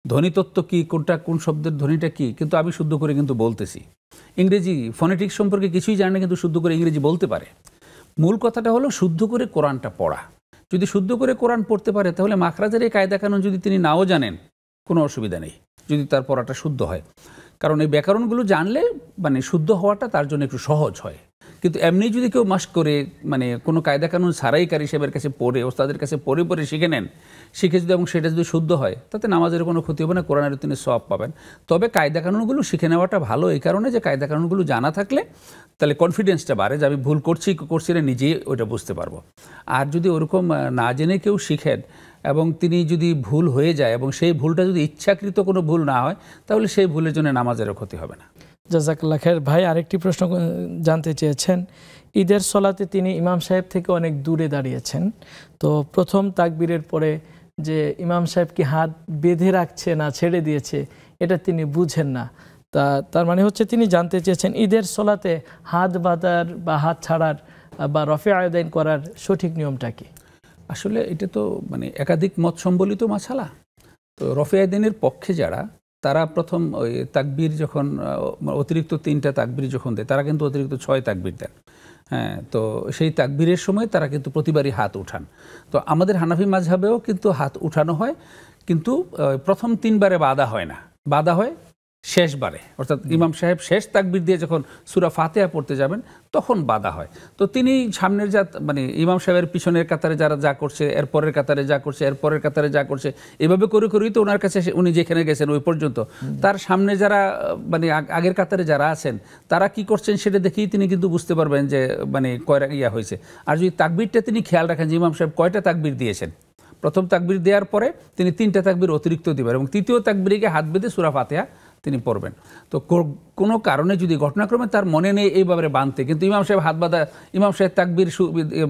ধ্বনিতত্ত্ব কি, কোনটা কোন শব্দের ধ্বনিটা কি, কিন্তু আমি শুদ্ধ করে কিন্তু বলতেছি। ইংরেজি ফোনেটিক্স সম্পর্কে কিছুই জানে না, কিন্তু শুদ্ধ করে ইংরেজি বলতে পারে। মূল কথাটা হলো শুদ্ধ করে কোরআনটা পড়া। যদি শুদ্ধ করে কোরআন পড়তে পারে, তাহলে মাখরাজের এই কায়দা কানুন যদি তিনি নাও জানেন, কোনো অসুবিধা নেই, যদি তার পড়াটা শুদ্ধ হয়। কারণ এই ব্যাকরণগুলো জানলে মানে শুদ্ধ হওয়াটা তার জন্য একটু সহজ হয়। কিন্তু এমনি যদি কেউ মাস্ক করে মানে কোনো কায়দা কানুন ছাড়াই কারি সাহেবের কাছে পড়ে, ওস্তাদের কাছে পড়ে শিখে নেন, শিখে যদি এবং সেটা যদি শুদ্ধ হয়, তাতে নামাজের কোনো ক্ষতি হবে না, কোরআনের তিনি সওয়াব পাবেন। তবে কায়দা কানুনগুলো শিখে নেওয়াটা ভালো এই কারণে যে কায়দা কানুনগুলো জানা থাকলে তাহলে কনফিডেন্সটা বাড়ে যে আমি ভুল করছি না, নিজেই ওইটা বুঝতে পারবো। আর যদি ওরকম না জেনে কেউ শিখেন এবং তিনি যদি ভুল হয়ে যায় এবং সেই ভুলটা যদি ইচ্ছাকৃত কোনো ভুল না হয়, তাহলে সেই ভুলের জন্য নামাজেরও ক্ষতি হবে না। জাযাকাল্লাহ খায়ের। ভাই আরেকটি প্রশ্ন জানতে চেয়েছেন, ঈদের সলাতে তিনি ইমাম সাহেব থেকে অনেক দূরে দাঁড়িয়েছেন, তো প্রথম তাকবীরের পরে যে ইমাম সাহেব কি হাত বেঁধে রাখছে না ছেড়ে দিয়েছে, এটা তিনি বুঝেন না, তার মানে হচ্ছে তিনি জানতে চেয়েছেন ঈদের সলাতে হাত বাঁধার বা হাত ছাড়ার বা রফে আয়োদাইন করার সঠিক নিয়মটা কি? আসলে এটা তো মানে একাধিক মত সম্বলিত মাসালা। তো রফে আয়োদাইনের পক্ষে যারা, তারা প্রথম ওই তাকবীর যখন অতিরিক্ত 3টা তাকবীর যখন দেয়, তারা কিন্তু অতিরিক্ত 6 তাকবীর দেন। হ্যাঁ, তো সেই তাকবীরের সময় তারা কিন্তু প্রতিবারই হাত উঠান। তো আমাদের হানাফি মাযহাবেও কিন্তু হাত উঠানো হয়, কিন্তু প্রথম 3 বারে বাধা হয় না, বাধা হয় শেষবারে, অর্থাৎ ইমাম সাহেব শেষ তাকবীর দিয়ে যখন সূরা ফাতিহা পড়তে যাবেন তখন বাধা হয়। তো তিনি সামনের মানে ইমাম সাহেবের পিছনের কাতারে যারা যা করছে, এরপরের কাতারে যা করছে, এরপরের কাতারে যা করছে, এভাবে করে করেই তো ওনার কাছে উনি যেখানে গেছেন ওই পর্যন্ত তার সামনে যারা মানে আগের কাতারে যারা আছেন তারা কি করছেন সেটা দেখেই তিনি কিন্তু বুঝতে পারবেন যে মানে কয়টা ইয়া হয়েছে। আর যদি তাকবীরটা তিনি খেয়াল রাখেন যে ইমাম সাহেব কয়টা তাকবীর দিয়েছেন, প্রথম তাকবীর দেওয়ার পরে তিনি 3টা তাকবীর অতিরিক্ত দিবেন এবং তৃতীয় তাকবীরে হাত বেঁধে সূরা ফাতিহা তিনি পড়বেন। তো কোনো কারণে যদি ঘটনাক্রমে তার মনে নেই এই ব্যাপারে বাঁধতে, কিন্তু ইমাম সাহেব হাত বাঁধা, ইমাম সাহেব তাকবীর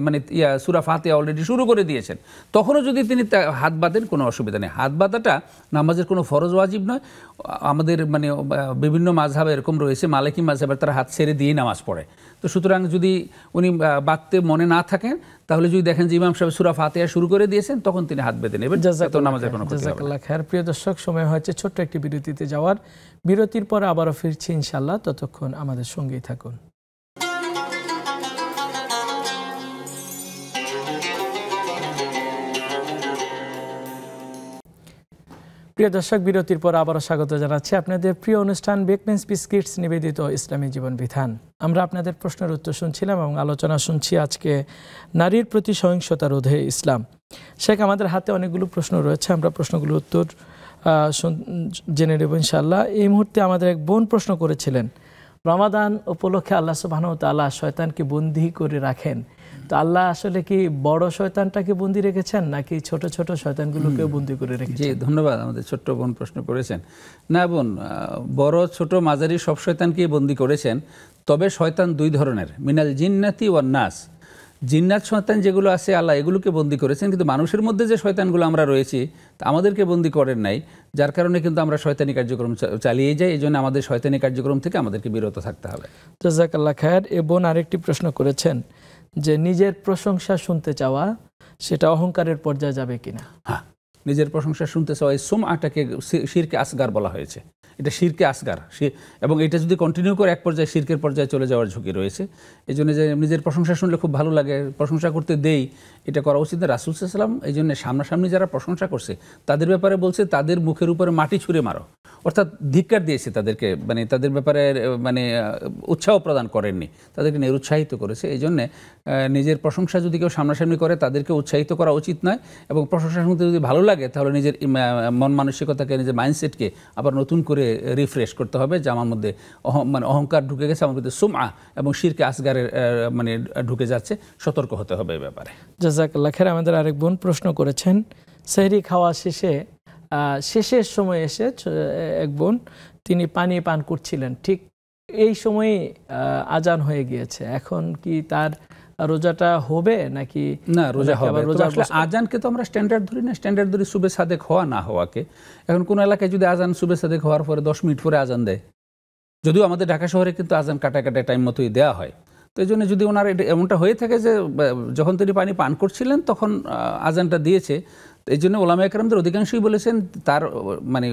মানে সূরা ফাতিহা অলরেডি শুরু করে দিয়েছেন, তখনও যদি তিনি হাত বাঁধেন কোনো অসুবিধা নেই। হাত বাঁধাটা নামাজের কোনো ফরজ ওয়াজিব নয়। আমাদের মানে বিভিন্ন মাযহাবে এরকম রয়েছে, মালিকি মাযহাবের তারা হাত ছেড়ে দিয়েই নামাজ পড়ে। তো সুতরাং যদি উনি বাঁধতে মনে না থাকেন, তাহলে যদি দেখেন যে ইমাম সাহেব সূরা ফাতিহা শুরু করে দিয়েছেন, তখন তিনি হাত বেঁধে নেবেন, তো নামাজের কোনো ক্ষতি হবে না। প্রিয় দর্শক, সময় হয়েছে ছোট্ট একটি বিরতিতে যাওয়ার। বিরতির পর আবারও ফিরছি ইনশাআল্লাহ, ততক্ষণ আমাদের সঙ্গেই থাকুন। প্রিয় দর্শক, বিরতির পর আবারও স্বাগত জানাচ্ছি আপনাদের প্রিয় অনুষ্ঠান বেকমেন্স বিস্কিটস নিবেদিত ইসলামী জীবন বিধান। আমরা আপনাদের প্রশ্নের উত্তর শুনছিলাম এবং আলোচনা শুনছি আজকে নারীর প্রতি সহিংসতা রোধে ইসলাম। শেখ, আমাদের হাতে অনেকগুলো প্রশ্ন রয়েছে, আমরা প্রশ্নগুলোর উত্তর জেনে নেব ইনশাআল্লাহ। এই মুহূর্তে আমাদের এক বোন প্রশ্ন করেছিলেন, রমাদান উপলক্ষে আল্লাহ সুবহানাহু ওয়া তাআলা শয়তানকে বন্দী করে রাখেন, তো আল্লাহ আসলে কি বড় শয়তানটাকে বন্দী রেখেছেন নাকি ছোট ছোট শয়তানগুলোকে বন্দী করে রেখেছেন? জি, ধন্যবাদ। আমাদের ছোট্ট বোন প্রশ্ন করেছেন। না বোন, বড় ছোট মাঝারি সব শয়তানকেই বন্দী করেছেন। তবে শয়তান 2 ধরনের, মিনাল জিন্নাতি ওয়ান নাস। জিন্নাত শয়তান যেগুলো আছে আল্লাহ এগুলোকে বন্দী করেছেন, কিন্তু মানুষের মধ্যে যে শয়তানগুলো আমরা রয়েছি আমাদেরকে বন্দী করেন নাই, যার কারণে কিন্তু আমরা শয়তানি কার্যক্রম চালিয়ে যাই। এই জন্য আমাদের শয়তানি কার্যক্রম থেকে আমাদেরকে বিরত থাকতে হবে। জাযাকাল্লাহ খায়ের। এ বোন আরেকটি প্রশ্ন করেছেন যে নিজের প্রশংসা শুনতে চাওয়া সেটা অহংকারের পর্যায়ে যাবে কিনা? হ্যাঁ, নিজের প্রশংসা শুনতে চাওয়া, এই সুমআটাকে শিরকে আসগার বলা হয়েছে। এটা শিরকে আসগার, এবং এটা যদি কন্টিনিউ করে এক পর্যায়ে শিরকের পর্যায়ে চলে যাওয়ার ঝুঁকি রয়েছে। এই জন্য যে নিজের প্রশংসা শুনলে খুব ভালো লাগে, প্রশংসা করতে দেই, এটা করা উচিত না। রাসূল সাল্লাল্লাহু আলাইহি ওয়াসাল্লাম এই জন্য সামনাসামনি যারা প্রশংসা করছে তাদের ব্যাপারে বলছে তাদের মুখের উপরে মাটি ছুঁড়ে মারো, অর্থাৎ ধিক্কার দিয়েছে তাদেরকে, মানে তাদের ব্যাপারে মানে উৎসাহ প্রদান করেননি, তাদেরকে নিরুৎসাহিত করেছে। এই জন্যে নিজের প্রশংসা যদি কেউ সামনাসামনি করে তাদেরকে উৎসাহিত করা উচিত নয়, এবং প্রশংসা শুনতে যদি ভালো লাগে তাহলে নিজের মন মানসিকতাকে, নিজের মাইন্ডসেটকে আবার নতুন করে রিফ্রেশ করতে হবে যে আমার মধ্যে মানে অহংকার ঢুকে গেছে, আমার মধ্যে সুমআ এবং শিরকে আসগারের মানে ঢুকে যাচ্ছে, সতর্ক হতে হবে এই ব্যাপারে। জাযাকাল্লাহ খায়ের। আমাদের আরেক বোন প্রশ্ন করেছেন, সেহরি খাওয়া শেষের সময় এসে এক বোন তিনি পানি পান করছিলেন, ঠিক এই সময়ে আজান হয়ে গিয়েছে, এখন কি তার রোজাটা হবে নাকি? না, রোজা হবে। আজানকে তো আমরা স্ট্যান্ডার্ড ধরি না, স্ট্যান্ডার্ড ধরি সুবে সাদেক হওয়া না হওয়াকে। এখন কোন এলাকায় যদি আজান সুবে সাদেক হওয়ার পরে 10 মিনিট পরে আজান দেয়, যদিও আমাদের ঢাকা শহরে কিন্তু আজান কাটা টাইম মতোই দেওয়া হয়, তো এই জন্য যদি ওনার এমনটা হয়ে থাকে যে যখন তিনি পানি পান করছিলেন তখন আজানটা দিয়েছে, এই জন্য ওলামায়ে কেরামদের অধিকাংশই বলেছেন তার মানে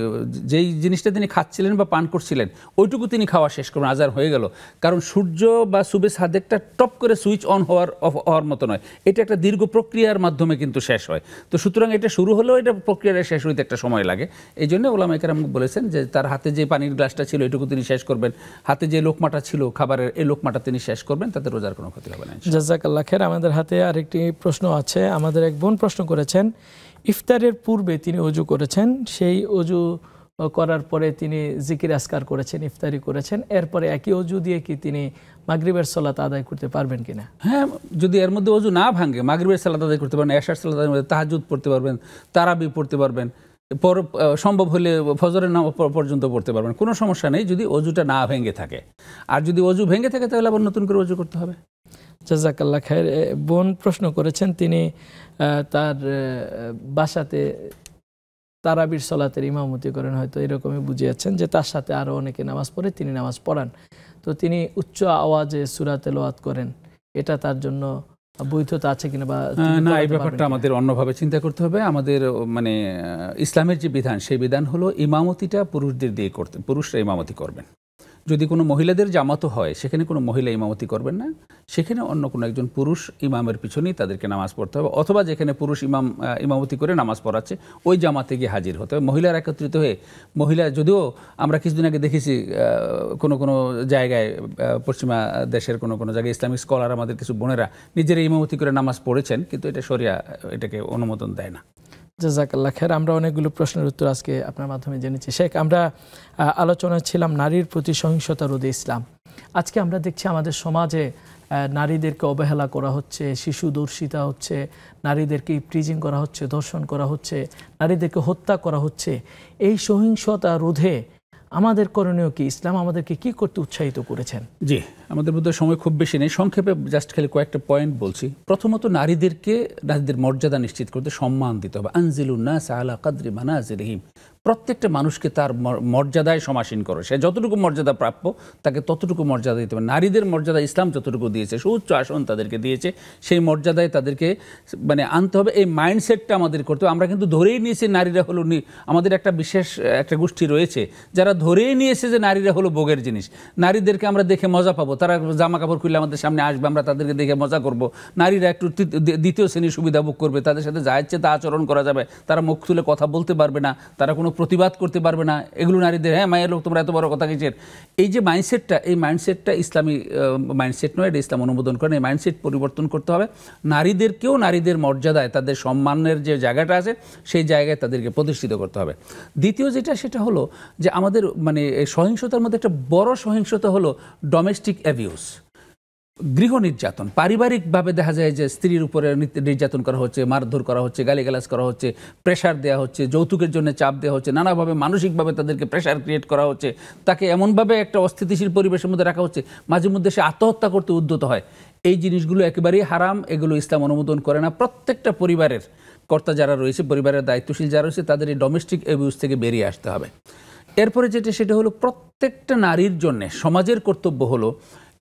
যেই জিনিসটা তিনি খাচ্ছিলেন বা পান করছিলেন ওইটুকু তিনি খাওয়া শেষ করবেন, আজান হয়ে গেল। কারণ সূর্য বা সুবে সাদেকটা টপ করে সুইচ অন হওয়ার মতো নয়, এটা একটা দীর্ঘ প্রক্রিয়ার মাধ্যমে কিন্তু শেষ হয়। তো সুতরাং এটা শুরু হলেও এটা প্রক্রিয়াটা শেষ হইতে একটা সময় লাগে। এই জন্য ওলামায়ে কেরাম বলেছেন যে তার হাতে যে পানির গ্লাসটা ছিল এটুকু তিনি শেষ করবেন, হাতে যে লোকমাটা ছিল খাবারের এই লোকমাটা তিনি শেষ করবেন, তাতে রোজার কোনো ক্ষতি হবে না। জাযাকাল্লাহ খায়ের। আমাদের হাতে আরেকটি প্রশ্ন আছে। আমাদের এক বোন প্রশ্ন করেছেন, ইফতারের পূর্বে তিনি ওযু করেছেন, সেই ওযু করার পরে তিনি জিকির আসকার করেছেন, ইফতারি করেছেন, এরপরে একই ওযু দিয়ে কি তিনি মাগরিবের সালাত আদায় করতে পারবেন কিনা? হ্যাঁ, যদি এর মধ্যে ওযু না ভাঙে মাগরিবের সালাত আদায় করতে পারবেন, এশার সালাত আদায় করতে, তাহাজ্জুদ পড়তে পারবেন, তারাবি পড়তে পারবেন, সম্ভব হলে ফজরের নামাজ পর্যন্ত পড়তে পারবেন, কোনো সমস্যা নেই যদি ওযুটা না ভেঙে থাকে। আর যদি ওযু ভেঙে থাকে তাহলে আবার নতুন করে ওযু করতে হবে। জাযাকাল্লাহ খায়ের। বোন প্রশ্ন করেছেন, তিনি তার বাসাতে তারাবির সালাতের ইমামতি করেন, হয়তো এরকমই বুঝিয়েছেন যে তার সাথে আরও অনেকে নামাজ পড়ে, তিনি নামাজ পড়ান, তো তিনি উচ্চ আওয়াজে সূরা তেলাওয়াত করেন, এটা তার জন্য বৈধতা আছে কিনা? বা না, এই ব্যাপারটা আমাদের অন্যভাবে চিন্তা করতে হবে। আমাদের মানে ইসলামের যে বিধান, সেই বিধান হলো ইমামতিটা পুরুষদের দিয়ে করতে, পুরুষরা ইমামতি করবেন। যদি কোনো মহিলাদের জামাতও হয়, সেখানে কোনো মহিলা ইমামতি করবেন না, সেখানে অন্য কোনো একজন পুরুষ ইমামের পিছনেই তাদেরকে নামাজ পড়তে হবে, অথবা যেখানে পুরুষ ইমামতি করে নামাজ পড়াচ্ছে ওই জামাতে গিয়ে হাজির হতে হবে। মহিলারা একত্রিত হয়ে, মহিলা যদিও আমরা কিছুদিন আগে দেখেছি কোনো কোনো জায়গায়, পশ্চিমা দেশের কোনো কোনো জায়গায় ইসলামিক স্কলার আমাদের কিছু বোনেরা নিজেরা ইমামতি করে নামাজ পড়েছেন, কিন্তু এটা শরিয়া এটাকে অনুমোদন দেয় না। জাযাকাল্লাহ খায়ের। আমরা অনেকগুলো প্রশ্নের উত্তর আজকে আপনার মাধ্যমে জেনেছি। শেখ, আমরা আলোচনায় ছিলাম নারীর প্রতি সহিংসতা রোধে ইসলাম। আজকে আমরা দেখছি আমাদের সমাজে নারীদেরকে অবহেলা করা হচ্ছে, শিশু দর্শিতা হচ্ছে, নারীদেরকে ইপটিজিং করা হচ্ছে, ধর্ষণ করা হচ্ছে, নারীদেরকে হত্যা করা হচ্ছে। এই সহিংসতা রোধে আমাদের করণীয় কি? ইসলাম আমাদেরকে কি করতে উৎসাহিত করেছেন? জি, আমাদের মধ্যে সময় খুব বেশি নেই, সংক্ষেপে জাস্ট খালি কয়েকটা পয়েন্ট বলছি। প্রথমত, নারীদের মর্যাদা নিশ্চিত করতে, সম্মান দিতে হবে। আনজিলুন নাস আলা কাদরি মানাজিলিহিম, প্রত্যেকটা মানুষকে তার মর্যাদায় সমাসীন করো, সে যতটুকু মর্যাদা প্রাপ্য তাকে ততটুকু মর্যাদা দিতে হবে। নারীদের মর্যাদা ইসলাম যতটুকু দিয়েছে, সুউচ্চ আসন তাদেরকে দিয়েছে, সেই মর্যাদায় তাদেরকে মানে আনতে হবে। এই মাইন্ডসেটটা আমাদের করতে হবে। আমরা কিন্তু ধরেই নিয়েছি নারীরা হলো, আমাদের একটা বিশেষ একটা গোষ্ঠী রয়েছে যারা ধরেই নিয়েছে যে নারীরা হলো ভোগের জিনিস। নারীদেরকে আমরা দেখে মজা পাবো, তারা জামা কাপড় খুললে আমাদের সামনে আসবে, আমরা তাদেরকে দেখে মজা করব। নারীরা একটু দ্বিতীয় শ্রেণীর সুবিধা ভোগ করবে, তাদের সাথে যা ইচ্ছে তা আচরণ করা যাবে, তারা মুখ তুলে কথা বলতে পারবে না, তারা কোনো প্রতিবাদ করতে পারবে না। এগুলো নারীদের, হ্যাঁ মায়ের লোক তোমরা এত বড় কথা কিসের, এই যে মাইন্ডসেটটা, এই মাইন্ডসেটটা ইসলামী মাইন্ডসেট নয়, এটা ইসলাম অনুমোদন করেন। এই মাইন্ডসেট পরিবর্তন করতে হবে। নারীদেরকেও নারীদের মর্যাদায়, তাদের সম্মানের যে জায়গাটা আছে সেই জায়গায় তাদেরকে প্রতিষ্ঠিত করতে হবে। দ্বিতীয় যেটা, সেটা হলো যে আমাদের মানে সহিংসতার মধ্যে একটা বড় সহিংসতা হলো ডোমেস্টিক অ্যাবিউজ, গৃহ নির্যাতন। পারিবারিকভাবে দেখা যায় যে স্ত্রীর উপরে নির্যাতন করা হচ্ছে, মারধর করা হচ্ছে, গালিগালাজ করা হচ্ছে, প্রেশার দেওয়া হচ্ছে, যৌতুকের জন্য চাপ দেওয়া হচ্ছে, নানাভাবে মানসিকভাবে তাদেরকে প্রেশার ক্রিয়েট করা হচ্ছে, তাকে এমনভাবে একটা অস্থিতিশীল পরিবেশের মধ্যে রাখা হচ্ছে, মাঝে মধ্যে সে আত্মহত্যা করতে উদ্যত হয়। এই জিনিসগুলো একেবারেই হারাম, এগুলো ইসলাম অনুমোদন করে না। প্রত্যেকটা পরিবারের কর্তা যারা রয়েছে, পরিবারের দায়িত্বশীল যারা রয়েছে, তাদের এই ডোমেস্টিক অ্যাবিউজ থেকে বেরিয়ে আসতে হবে। এরপরে যেটা, সেটা হলো প্রত্যেকটা নারীর জন্য সমাজের কর্তব্য হলো,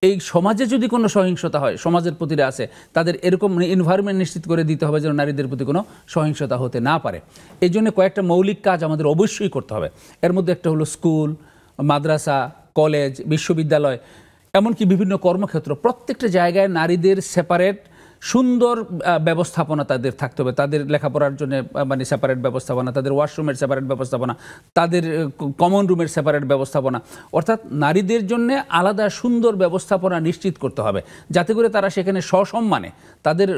এই সমাজে যদি কোনো সহিংসতা হয়, সমাজের প্রতিটা আছে, তাদের এরকম এনভায়রনমেন্ট নিশ্চিত করে দিতে হবে যেন নারীদের প্রতি কোনো সহিংসতা হতে না পারে। এই জন্য কয়েকটা মৌলিক কাজ আমাদের অবশ্যই করতে হবে। এর মধ্যে একটা হলো স্কুল, মাদ্রাসা, কলেজ, বিশ্ববিদ্যালয়, এমনকি বিভিন্ন কর্মক্ষেত্র, প্রত্যেকটা জায়গায় নারীদের সেপারেট সুন্দর ব্যবস্থাপনা তাদের থাকতে হবে। তাদের লেখাপড়ার জন্য মানে সেপারেট ব্যবস্থাপনা, তাদের ওয়াশরুমের সেপারেট ব্যবস্থাপনা, তাদের কমন রুমের সেপারেট ব্যবস্থাপনা, অর্থাৎ নারীদের জন্য আলাদা সুন্দর ব্যবস্থাপনা নিশ্চিত করতে হবে, যাতে করে তারা সেখানে সসম্মানে তাদের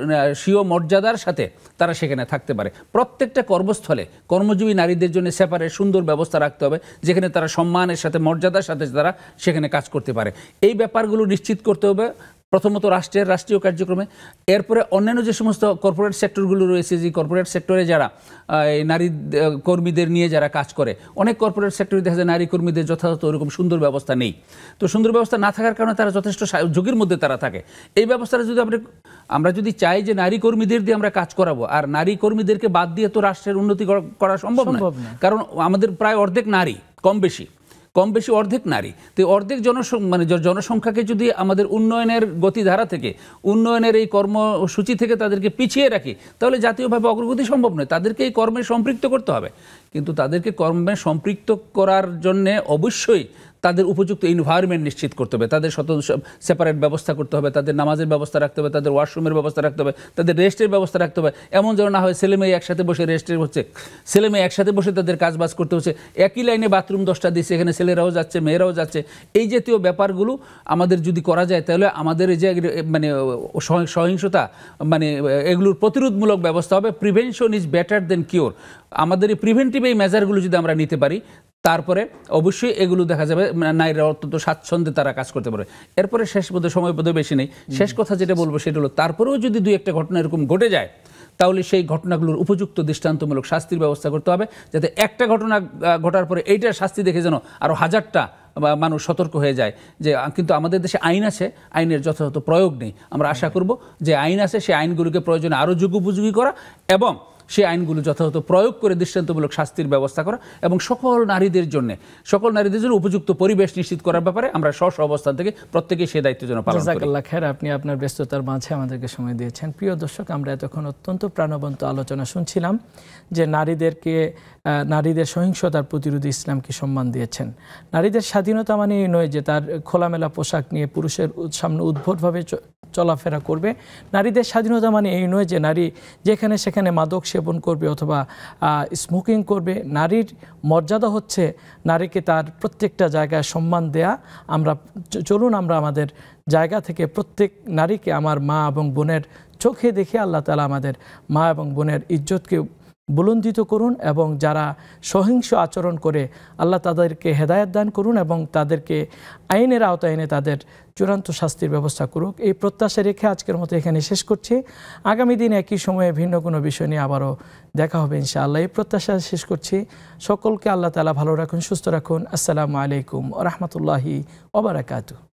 স্বীয় মর্যাদার সাথে তারা সেখানে থাকতে পারে। প্রত্যেকটা কর্মস্থলে কর্মজীবী নারীদের জন্য সেপারেট সুন্দর ব্যবস্থা রাখতে হবে, যেখানে তারা সম্মানের সাথে, মর্যাদার সাথে তারা সেখানে কাজ করতে পারে। এই ব্যাপারগুলো নিশ্চিত করতে হবে প্রথমত রাষ্ট্রীয় কার্যক্রমে। এরপরে অন্যান্য যে সমস্ত কর্পোরেট সেক্টরগুলো রয়েছে, যে কর্পোরেট সেক্টরে যারা নারী কর্মীদের নিয়ে যারা কাজ করে, অনেক কর্পোরেট সেক্টরে দেখা যায় নারী কর্মীদের যথাযথ ওরকম সুন্দর ব্যবস্থা নেই। তো সুন্দর ব্যবস্থা না থাকার কারণে তারা যথেষ্ট ঝুঁকির মধ্যে তারা থাকে। এই ব্যবস্থাটা যদি আমরা যদি চাই যে নারী কর্মীদের দিয়ে আমরা কাজ করাবো, আর নারী কর্মীদেরকে বাদ দিয়ে তো রাষ্ট্রের উন্নতি করা সম্ভব নয়, কারণ আমাদের প্রায় অর্ধেক নারী, কম বেশি অর্ধেক নারী। তো অর্ধেক জনসংখ্যাকে যদি আমাদের উন্নয়নের গতিধারা থেকে, উন্নয়নের এই কর্মসূচি থেকে তাদেরকে পিছিয়ে রাখি, তাহলে জাতীয়ভাবে অগ্রগতি সম্ভব নয়। তাদেরকে এই কর্মে সম্পৃক্ত করতে হবে, কিন্তু তাদেরকে কর্মে সম্পৃক্ত করার জন্যে অবশ্যই তাদের উপযুক্ত এনভায়রনমেন্ট নিশ্চিত করতে হবে, তাদের সেপারেট ব্যবস্থা করতে হবে, তাদের নামাজের ব্যবস্থা রাখতে হবে, তাদের ওয়াশরুমের ব্যবস্থা রাখতে হবে, তাদের রেস্টের ব্যবস্থা রাখতে হবে। এমন যেন না হয় ছেলেমেয়ে একসাথে বসে রেস্টের হচ্ছে, ছেলেমেয়ে একসাথে বসে তাদের কাজবাজ করতে হচ্ছে, একই লাইনে বাথরুম 10টা দিচ্ছে, এখানে ছেলেরাও যাচ্ছে, মেয়েরাও যাচ্ছে। এই জাতীয় ব্যাপারগুলো আমাদের যদি করা যায়, তাহলে আমাদের এই যে মানে সহিংসতা মানে এগুলোর প্রতিরোধমূলক ব্যবস্থা হবে। Prevention is better then cure. আমাদের এই প্রিভেন্টিভ এই মেজারগুলো যদি আমরা নিতে পারি, তারপরে অবশ্যই এগুলো দেখা যাবে নারীরা অত্যন্ত স্বাচ্ছন্দ্যে তারা কাজ করতে পারে। এরপরে শেষ পদে সময় পদে বেশি নেই, শেষ কথা যেটা বলবো সেটা হলো, তারপরেও যদি দুই একটা ঘটনা এরকম ঘটে যায়, তাহলে সেই ঘটনাগুলোর উপযুক্ত দৃষ্টান্তমূলক শাস্তির ব্যবস্থা করতে হবে, যাতে একটা ঘটনা ঘটার পরে এইটার শাস্তি দেখে যেন আরও হাজারটা মানুষ সতর্ক হয়ে যায় যে কিন্তু আমাদের দেশে আইন আছে, আইনের যথাযথ প্রয়োগ নেই। আমরা আশা করব যে আইন আছে, সেই আইনগুলোকে প্রয়োজনে আরও যুগোপযোগী করা এবং সেই আইনগুলো যথাযথ প্রয়োগ করে দৃষ্টান্তমূলক শাস্তির ব্যবস্থা করা এবং সকল নারীদের জন্য উপযুক্ত পরিবেশ নিশ্চিত করার ব্যাপারে আমরা স্ব অবস্থান থেকে প্রত্যেকেই সেই দায়িত্ব যেন পালন করি। জাযাকাল্লাহ খায়ের, আপনি আপনার ব্যস্ততার মাঝে আমাদেরকে সময় দিয়েছেন। প্রিয় দর্শক, আমরা এতক্ষণ অত্যন্ত প্রাণবন্ত আলোচনা শুনছিলাম যে নারীদের সহিংসতার প্রতিরোধে ইসলাম কি সম্মান দিয়েছেন। নারীদের স্বাধীনতা মানে এই নয় যে তার খোলামেলা পোশাক নিয়ে পুরুষের সামনে উদ্ভটভাবে চলাফেরা করবে। নারীদের স্বাধীনতা মানে এই নয় যে নারী যেখানে সেখানে মাদক সেবন করবে অথবা স্মোকিং করবে। নারীর মর্যাদা হচ্ছে নারীকে তার প্রত্যেকটা জায়গায় সম্মান দেয়া। চলুন আমরা আমাদের জায়গা থেকে প্রত্যেক নারীকে আমার মা এবং বোনের চোখে দেখে আল্লাহ তাআলা আমাদের মা এবং বোনের ইজ্জতকে বুলন্দিত করুন, এবং যারা সহিংস আচরণ করে আল্লাহ তাদেরকে হেদায়েত দান করুন এবং তাদেরকে আইনের আওতায় এনে তাদের চূড়ান্ত শাস্তির ব্যবস্থা করুক। এই প্রত্যাশা রেখে আজকের মতো এখানে শেষ করছি। আগামী দিন একই সময়ে ভিন্ন কোনো বিষয় নিয়ে আবারও দেখা হবে ইনশাআল্লাহ। এই প্রত্যাশা শেষ করছি। সকলকে আল্লাহ তাআলা ভালো রাখুন, সুস্থ রাখুন। আসসালামু আলাইকুম ওয়া রাহমাতুল্লাহি ওয়া বারাকাতুহু।